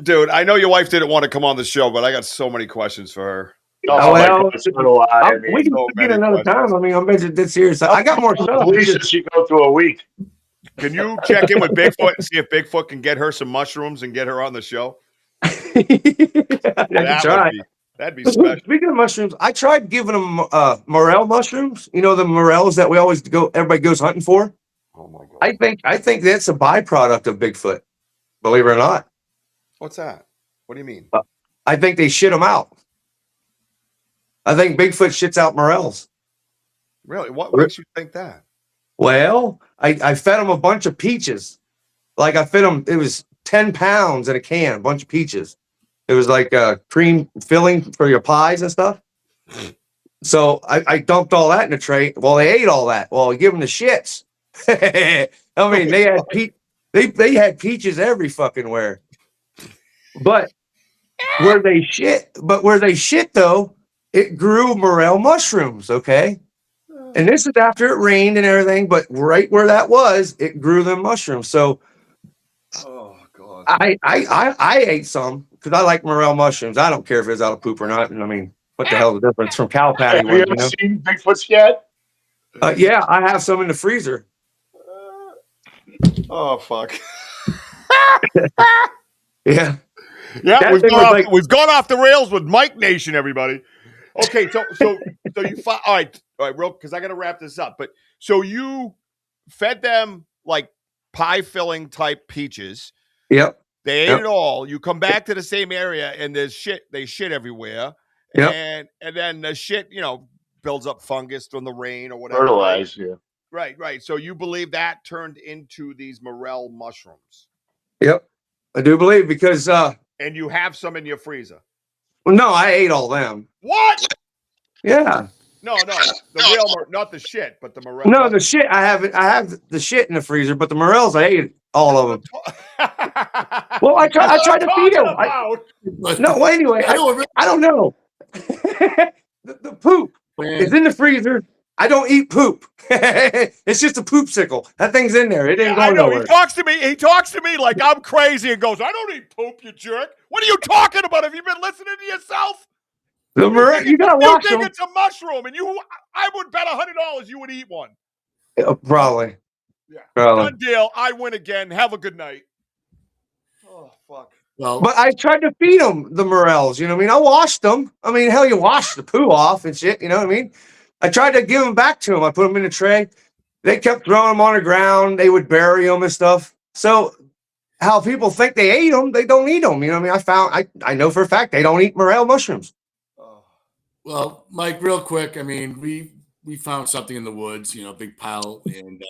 Dude, I know your wife didn't want to come on the show, but I got so many questions for her. We can get another time. I mean, I'm dead serious. I got more stuff. At least she go through a week. Can you check in with Bigfoot and see if Bigfoot can get her some mushrooms and get her on the show? That'd be special. Speaking of mushrooms, I tried giving them morel mushrooms. You know, the morels that we always everybody goes hunting for. Oh my God! I think that's a byproduct of Bigfoot. Believe it or not. What's that? What do you mean? I think they shit them out. I think Bigfoot shits out morels. Really? What makes you think that? Well, I fed them a bunch of peaches. Like I fed them, it was 10 pounds in a can, a bunch of peaches. It was like a cream filling for your pies and stuff. So I dumped all that in a tray. Well, they ate all that. Well, I give them the shits. I mean, they had peaches every fucking where. But where they shit though, it grew morel mushrooms, okay? And this is after it rained and everything, but right where that was, it grew them mushrooms. So oh God. I ate some because I like morel mushrooms. I don't care if it's out of poop or not. I mean, what the hell is the difference from cow patty? Have you ever seen Bigfoots yet? Yeah, I have some in the freezer. Oh fuck. Yeah. Yeah, we've gone off the rails with Mike Nation, everybody. Okay, so you all right, real, because I got to wrap this up. But so you fed them like pie filling type peaches. Yep. They ate Yep. it all. You come back to the same area, and there's shit. They shit everywhere, Yep. and then the shit, builds up fungus from the rain or whatever. Fertilize, yeah. Right. So you believe that turned into these morel mushrooms? Yep. I do believe because And you have some in your freezer. no, I ate all them. What? Yeah. No, the real, not the shit, but the morel. No, the shit I have the shit in the freezer, but the morels I ate all of them. Well, I tried to feed them. No, well, anyway, I don't know. the poop is in the freezer. I don't eat poop. It's just a poopsicle. That thing's in there. It ain't going nowhere. He talks to me like I'm crazy and goes, "I don't eat poop, you jerk. What are you talking about? Have you been listening to yourself? The morel, you gotta wash them. You think it's a mushroom, and I would bet $100 you would eat one. Probably. Yeah. Probably. Done deal. I win again. Have a good night. Oh, fuck. Well, but I tried to feed them the morels. You know what I mean? I washed them. I mean, hell, you wash the poo off and shit. You know what I mean? I tried to give them back to them. I put them in a tray. They kept throwing them on the ground. They would bury them and stuff. So how people think they ate them, they don't eat them. You know what I mean? I know for a fact they don't eat morel mushrooms. Well, Mike, real quick. I mean, we found something in the woods, big pile. And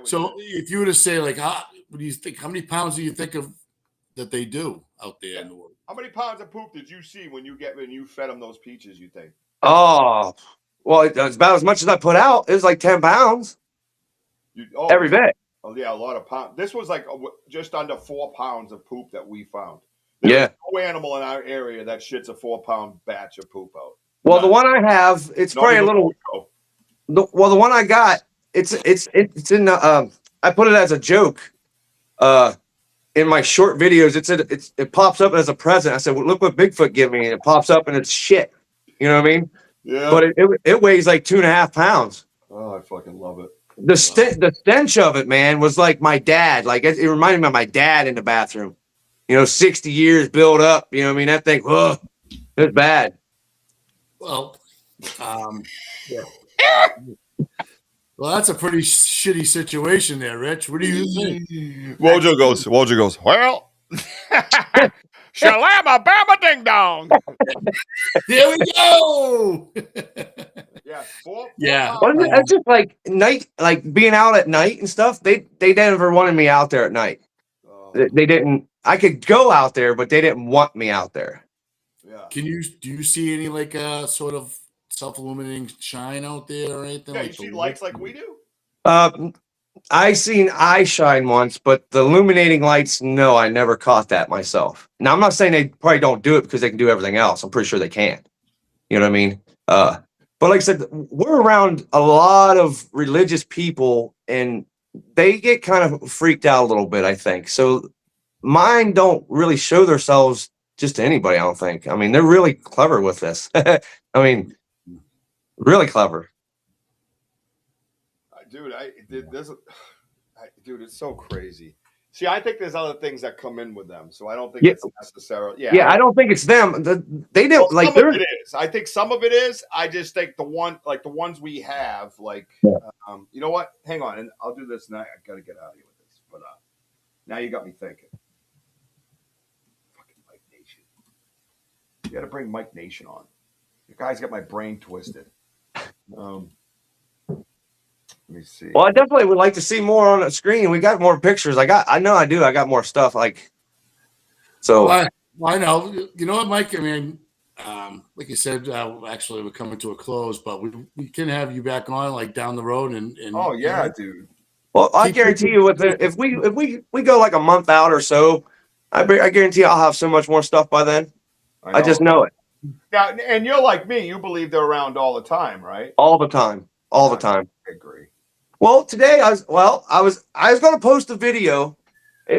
so if you were to say, like, what do you think? How many pounds do you think of that they do out there in the woods? How many pounds of poop did you see when you fed them those peaches, you think? Oh, well, it's about as much as I put out. It was like 10 pounds every day. Oh, yeah, a lot of pounds. This was like just under 4 pounds of poop that we found. There's no animal in our area that shits a 4-pound batch of poop out. Well, the one I have, it's probably a little. The one I got, it's in the. I put it as a joke. In my short videos, it pops up as a present. I said, well, "Look what Bigfoot gave me," and it pops up and it's shit. You know what I mean? Yeah. But it weighs like 2.5 pounds. Oh, I fucking love it. The stench of it, man, was like my dad. Like it reminded me of my dad in the bathroom. 60 years built up. You know what I mean? That thing, it's bad. Well, yeah. Well, that's a pretty shitty situation there, Rich. What do you think? Wojo goes, well, shalama bama ding dong. There we go. Yeah. Wasn't it just like night, like being out at night and stuff? They never wanted me out there at night. They didn't. I could go out there, but they didn't want me out there. Yeah. Do you see any like sort of self-illuminating shine out there or anything? Yeah, like you see lights like we do? I seen eye shine once, but the illuminating lights, no, I never caught that myself. Now, I'm not saying they probably don't do it because they can do everything else. I'm pretty sure they can. You know what I mean? But like I said, we're around a lot of religious people, and they get kind of freaked out a little bit, I think. So mine don't really show themselves just to anybody, I don't think. I mean, they're really clever with this. I mean, really clever. Dude, it's so crazy. See, I think there's other things that come in with them, so I don't think it's necessarily. Yeah, I don't think it's them. They don't like. Some of it is. I think some of it is. I just think the ones we have, you know what? Hang on, and I'll do this now. I got to get out of here with this, but now you got me thinking. Fucking Mike Nation. You got to bring Mike Nation on. The guy's got my brain twisted. Let me see. Well, I definitely would like to see more on the screen. We got more pictures. I got more stuff. So. Well, I know. You know what, Mike? I mean, like you said, actually, we're coming to a close, but we can have you back on like down the road and oh yeah, dude. Well, I guarantee you, if we go like a month out or so, I guarantee I'll have so much more stuff by then. I just know it. Now, and you're like me. You believe they're around all the time, right? All the time. All the time. I agree. Well, today I was going to post a video.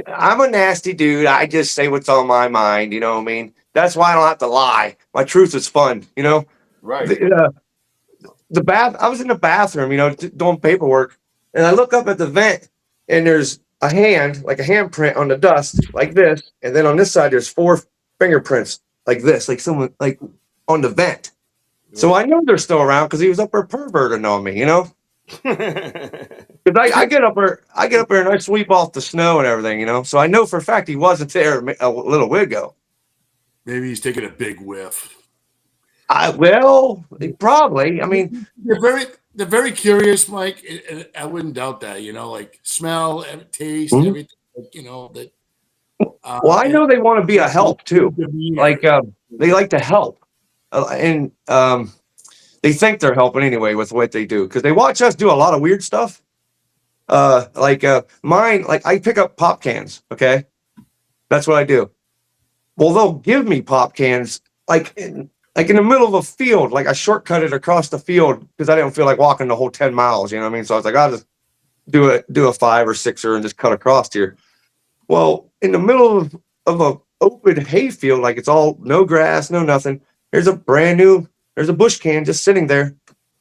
I'm a nasty dude. I just say what's on my mind. You know what I mean? That's why I don't have to lie. My truth is fun. You know? Right. I was in the bathroom, doing paperwork, and I look up at the vent, and there's a hand, like a handprint on the dust, like this, and then on this side there's 4 fingerprints, like this, like someone like on the vent. So I know they're still around because he was up there perverting on me, Because Because I get up there and I sweep off the snow and everything, you know. So I know for a fact he wasn't there a little while ago. Maybe he's taking a big whiff. Probably. I mean, they're very curious, Mike. And I wouldn't doubt that. You know, like smell, taste, everything. You know that. Well, I know they want to be a help too. Like they like to help, and they think they're helping anyway with what they do because they watch us do a lot of weird stuff. Mine, like I pick up pop cans. Okay, that's what I do. Well, they'll give me pop cans like in the middle of a field, like I shortcut it across the field because I didn't feel like walking the whole 10 miles. You know what I mean? So I was like, I'll just do a 5 or 6er and just cut across here. Well, in the middle of a open hayfield, like it's all no grass, no nothing. There's a bush can just sitting there,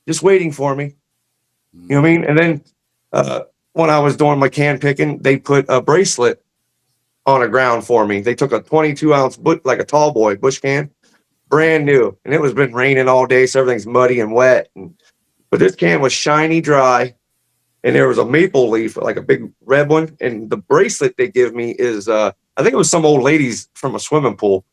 just waiting for me. You know what I mean? And then when I was doing my can picking, they put a bracelet on the ground for me. They took a 22-ounce, like a tall boy bush can, brand new, and it was been raining all day, so everything's muddy and wet. But this can was shiny, dry. And there was a maple leaf, like a big red one. And the bracelet they give me is, I think it was some old ladies from a swimming pool.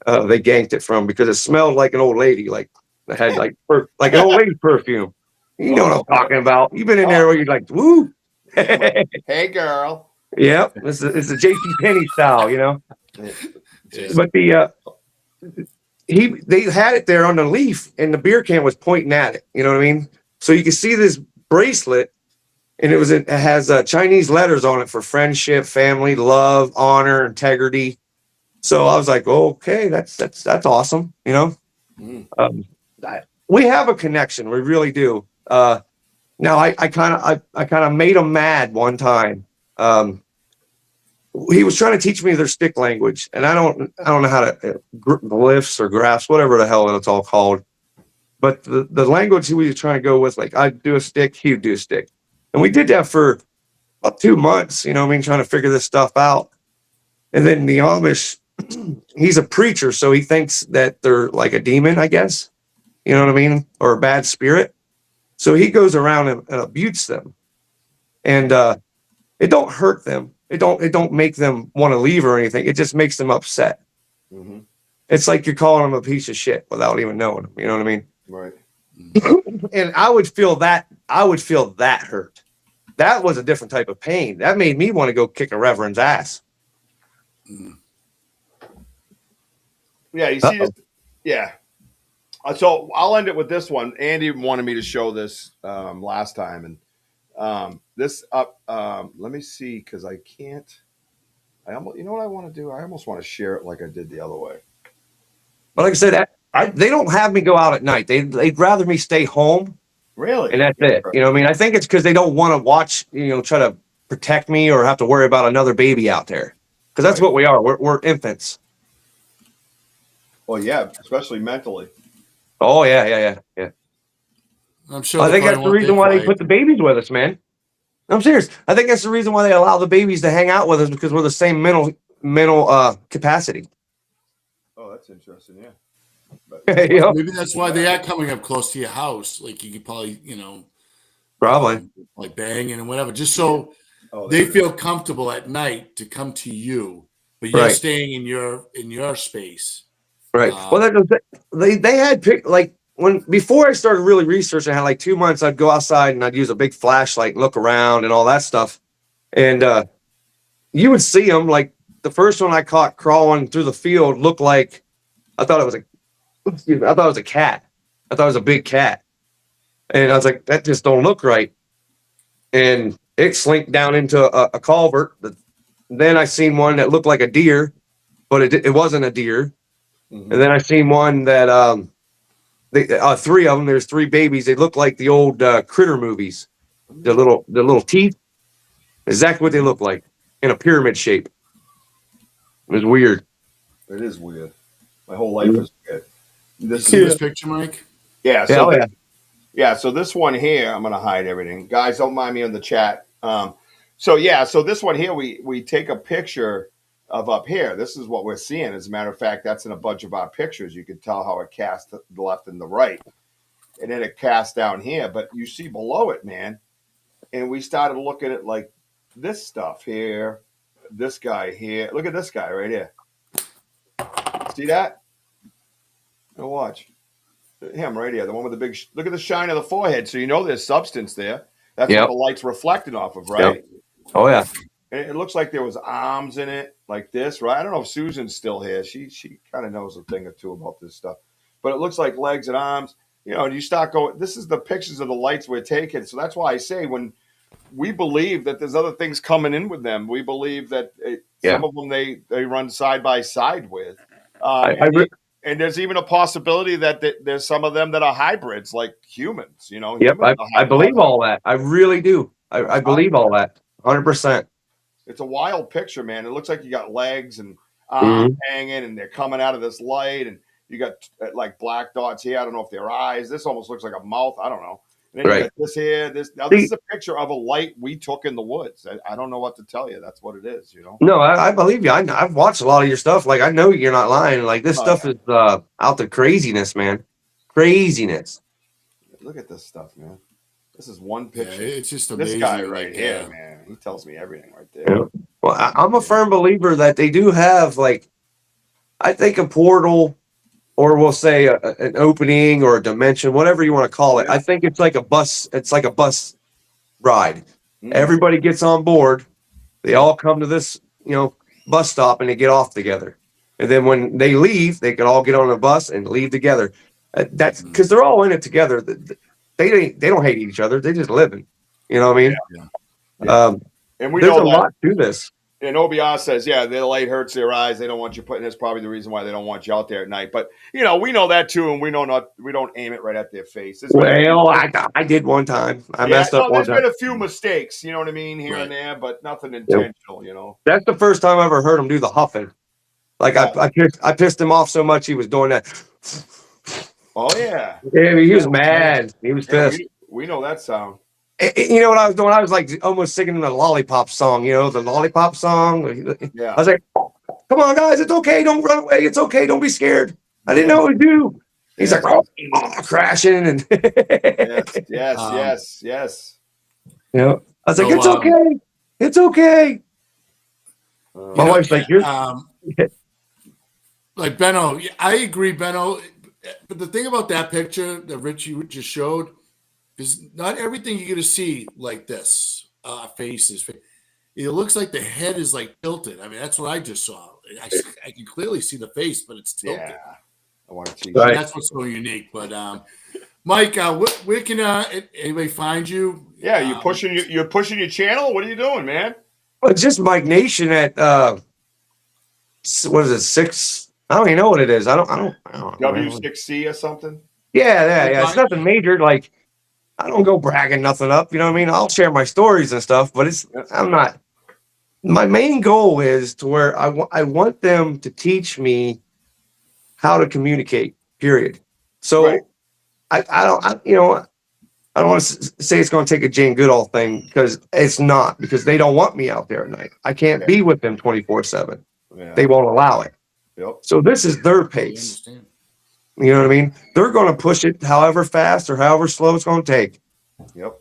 They ganked it from because it smelled like an old lady, like it had like an old lady perfume. You know what I'm talking about. You've been in there where you're like, woo. Hey, girl. Yep, it's a J.C. Penney style, you know. But they had it there on the leaf, and the beer can was pointing at it. You know what I mean? So you can see this bracelet. And it has Chinese letters on it for friendship, family, love, honor, integrity. So I was like, okay, that's awesome. You know, we have a connection. We really do. Now I kind of made him mad one time. He was trying to teach me their stick language, and I don't know how to glyphs or graphs, whatever the hell it's all called. But the language he was trying to go with, like I'd do a stick, he would do a stick. And we did that for about 2 months, you know what I mean, trying to figure this stuff out. And then the Amish, he's a preacher, so he thinks that they're like a demon, I guess. You know what I mean? Or a bad spirit. So he goes around and abutes them. And it don't hurt them. It don't make them want to leave or anything. It just makes them upset. Mm-hmm. It's like you're calling them a piece of shit without even knowing them. You know what I mean? Right. And I would feel that hurt. That was a different type of pain. That made me want to go kick a reverend's ass. Yeah, you see this? Yeah. So I'll end it with this one. Andy wanted me to show this last time. And this up, let me see, because I can't. You know what I want to do? I almost want to share it like I did the other way. But like I said, they don't have me go out at night. They'd rather me stay home. Really? And that's it. You know what I mean? I think it's because they don't want to watch, you know, try to protect me or have to worry about another baby out there. Because that's what we are. We're infants. Well, yeah, especially mentally. Oh, yeah. I'm sure. I think that's the reason why they put the babies with us, man. I'm serious. I think that's the reason why they allow the babies to hang out with us, because we're the same mental capacity. Oh, that's interesting. Yeah. But, maybe that's why they are coming up close to your house. Like you could probably, you know, like banging and whatever, just so they feel comfortable at night to come to you, but you're staying in your space. Right. Well, they had before I started really researching, I had like 2 months. I'd go outside and I'd use a big flashlight and look around and all that stuff, and you would see them. Like the first one I caught crawling through the field looked like I thought it was a cat. I thought it was a big cat, and I was like, that just don't look right. And it slinked down into a culvert. Then I seen one that looked like a deer, but it wasn't a deer. Mm-hmm. And then I seen one that three of them. There's 3 babies. They look like the old Critter movies. The little teeth, exactly what they look like, in a pyramid shape. It was weird. It is weird. My whole life is weird. This picture, Mike? Yeah. So this one here, I'm gonna hide everything. Guys, don't mind me in the chat. So this one here, we take a picture of up here. This is what we're seeing. As a matter of fact, that's in a bunch of our pictures. You can tell how it casts the left and the right, and then it casts down here. But you see below it, man, and we started looking at like this stuff here, this guy here. Look at this guy right here. See that? Now watch him right here, the one with the big. Look at the shine of the forehead, so you know there's substance there. That's what the light's reflecting off of, right? Yep. Oh yeah. And it looks like there was arms in it, like this, right? I don't know if Susan's still here. She kind of knows a thing or two about this stuff, but it looks like legs and arms. You know, and you start going. This is the pictures of the lights we're taking. So that's why I say when we believe that there's other things coming in with them, we believe that some of them they run side by side with. And there's even a possibility that there's some of them that are hybrids, like humans. You know. Yep, I believe all that. I really do. I believe all that. 100%. It's a wild picture, man. It looks like you got legs and arms hanging, and they're coming out of this light, and you got like black dots here. I don't know if they're eyes. This almost looks like a mouth. I don't know. And then you got this here. This is a picture of a light we took in the woods. I don't know what to tell you. That's what it is, you know. No, I believe you. I've watched a lot of your stuff. Like I know you're not lying. Like this stuff is out to craziness, man. Craziness. Look at this stuff, man. This is one picture. Yeah, it's just amazing. This guy right here, man. He tells me everything right there. Yeah. Well, I'm a firm believer that they do have, like, I think a portal, or we'll say an opening or a dimension, whatever you want to call it. I think it's like a bus. It's like a bus ride. Everybody gets on board. They all come to this, bus stop, and they get off together. And then when they leave, they can all get on a bus and leave together. That's because they're all in it together. They don't hate each other. They just living. You know what I mean? Yeah. And we there's know a lot to this. And OBR says, the light hurts their eyes. They don't want you putting. That's probably the reason why they don't want you out there at night. But we know that too, and we don't aim it right at their face. Well, I did one time. I messed up one time. There's been a few mistakes, you know what I mean, here and there, but nothing intentional. You know. That's the first time I ever heard him do the huffing. Like I pissed him off so much he was doing that. Oh yeah. Yeah, he was mad. He was pissed. We know that sound. You know what I was doing? I was like almost singing the lollipop song. The lollipop song. Yeah. I was like, "Come on, guys, it's okay. Don't run away. It's okay. Don't be scared." I didn't know what to do. He's like, crashing and. Yes. Yeah. I was like, "It's okay. It's okay." My wife's like, "You're." Like Benno, I agree, Benno. But the thing about that picture that Richie just showed is not everything you're going to see like this. Faces. It looks like the head is like tilted. I mean, that's what I just saw. I can clearly see the face, but it's tilted. Yeah. I want to see that. That's what's so unique. But Mike, where can anybody find you? Yeah, you're pushing your channel. What are you doing, man? Well, it's just Mike Nation at what is it, 6? I don't even know what it is. I don't know. W6C or something? Yeah. It's nothing major. Like, I don't go bragging nothing up. You know what I mean? I'll share my stories and stuff, but I'm not. My main goal is to where I want them to teach me how to communicate, period. So I don't want to say it's going to take a Jane Goodall thing, because it's not, because they don't want me out there at night. I can't be with them 24/7. They won't allow it. Yep. So this is their pace. You know what I mean? They're going to push it however fast or however slow it's going to take. Yep.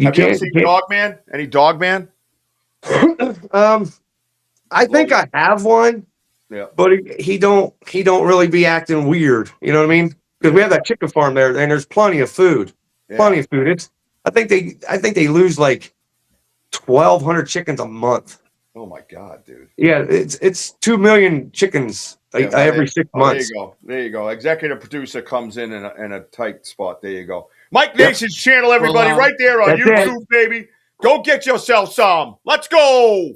Have you ever seen Dogman? Any Dogman? I think I have one. Yeah. But he don't really be acting weird. You know what I mean? Because we have that chicken farm there, and there's plenty of food. Yeah. Plenty of food. I think they lose like 1,200 chickens a month. Oh my God, dude. Yeah, it's 2 million chickens every 6 months. There you go. Executive producer comes in a tight spot. There you go. Mike Nation's channel, everybody, right there on YouTube, baby. Go get yourself some. Let's go.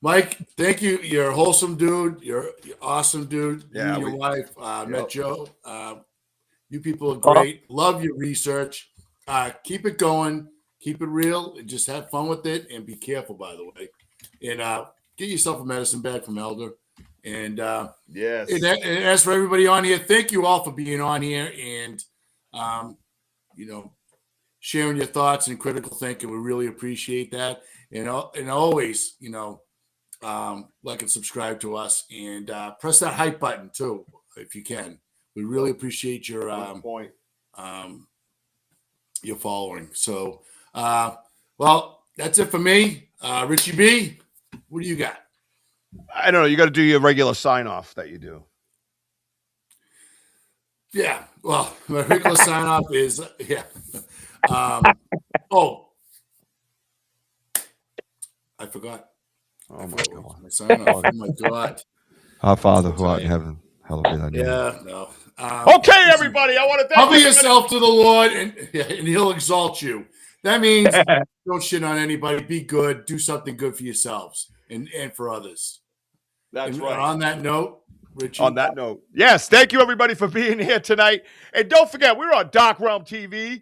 Mike, thank you. You're a wholesome dude. You're awesome dude. Yeah, you and your wife. Met Joe. You people are great. Love your research. Keep it going. Keep it real. And just have fun with it. And be careful, by the way. And get yourself a medicine bag from Elder. And yes. And as for everybody on here, thank you all for being on here and sharing your thoughts and critical thinking. We really appreciate that. And always, like and subscribe to us, and press that hype button too, if you can. We really appreciate your following. So Well, that's it for me. Richie B, what do you got? I don't know. You got to do your regular sign off that you do. Yeah. Well, my regular sign off is I forgot. Oh my God. My sign off. Oh my God. Our Father who art in heaven, hallowed be thy name. Yeah. No. Okay, everybody. I want to thank Humble you. yourself to the Lord, and He'll exalt you. That means don't shit on anybody. Be good. Do something good for yourselves and for others. That's and right. On that note, Richie. On that note, yes, thank you everybody for being here tonight. And don't forget, we're on Dark Realm TV.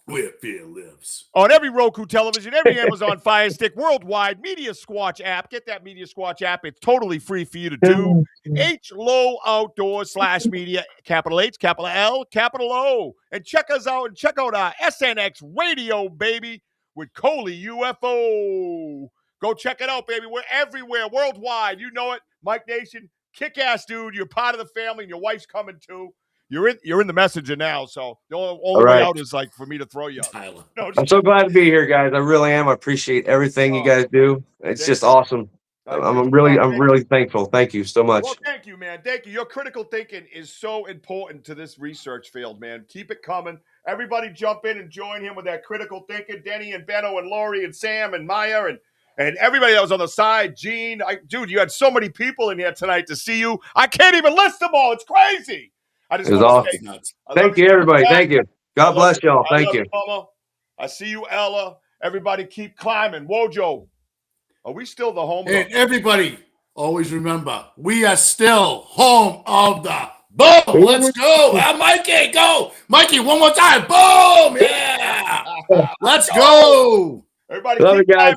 Where fear lives. On every Roku television, every Amazon Fire Stick, worldwide, Media Squatch app. Get that Media Squatch app. It's totally free for you to do. HLO Outdoors/media, capital H, capital L, capital O. And check us out and check out our SNX radio, baby, with Coley UFO. Go check it out, baby. We're everywhere, worldwide. You know it. Mike Nation, kick-ass dude. You're part of the family, and your wife's coming too. You're in the messenger now, so the only way out is like for me to throw you out. No, I'm so glad to be here, guys. I really am. I appreciate everything you guys do. It's just awesome. I'm really thankful. Thank you so much. Well, thank you, man. Thank you. Your critical thinking is so important to this research field, man. Keep it coming. Everybody jump in and join him with that critical thinking. Denny and Benno and Lori and Sam and Maya and everybody that was on the side. Gene, dude, you had so many people in here tonight to see you. I can't even list them all. It's crazy. It was awesome. Thank you, everybody. Thank you. God bless y'all. Thank you. Mama. I see you, Ella. Everybody keep climbing. Wojo, are we still the home? And everybody, always remember, we are still home of the boom. Let's go. Mikey, go. Mikey, one more time. Boom. Yeah. Let's go. Everybody Love keep you guys.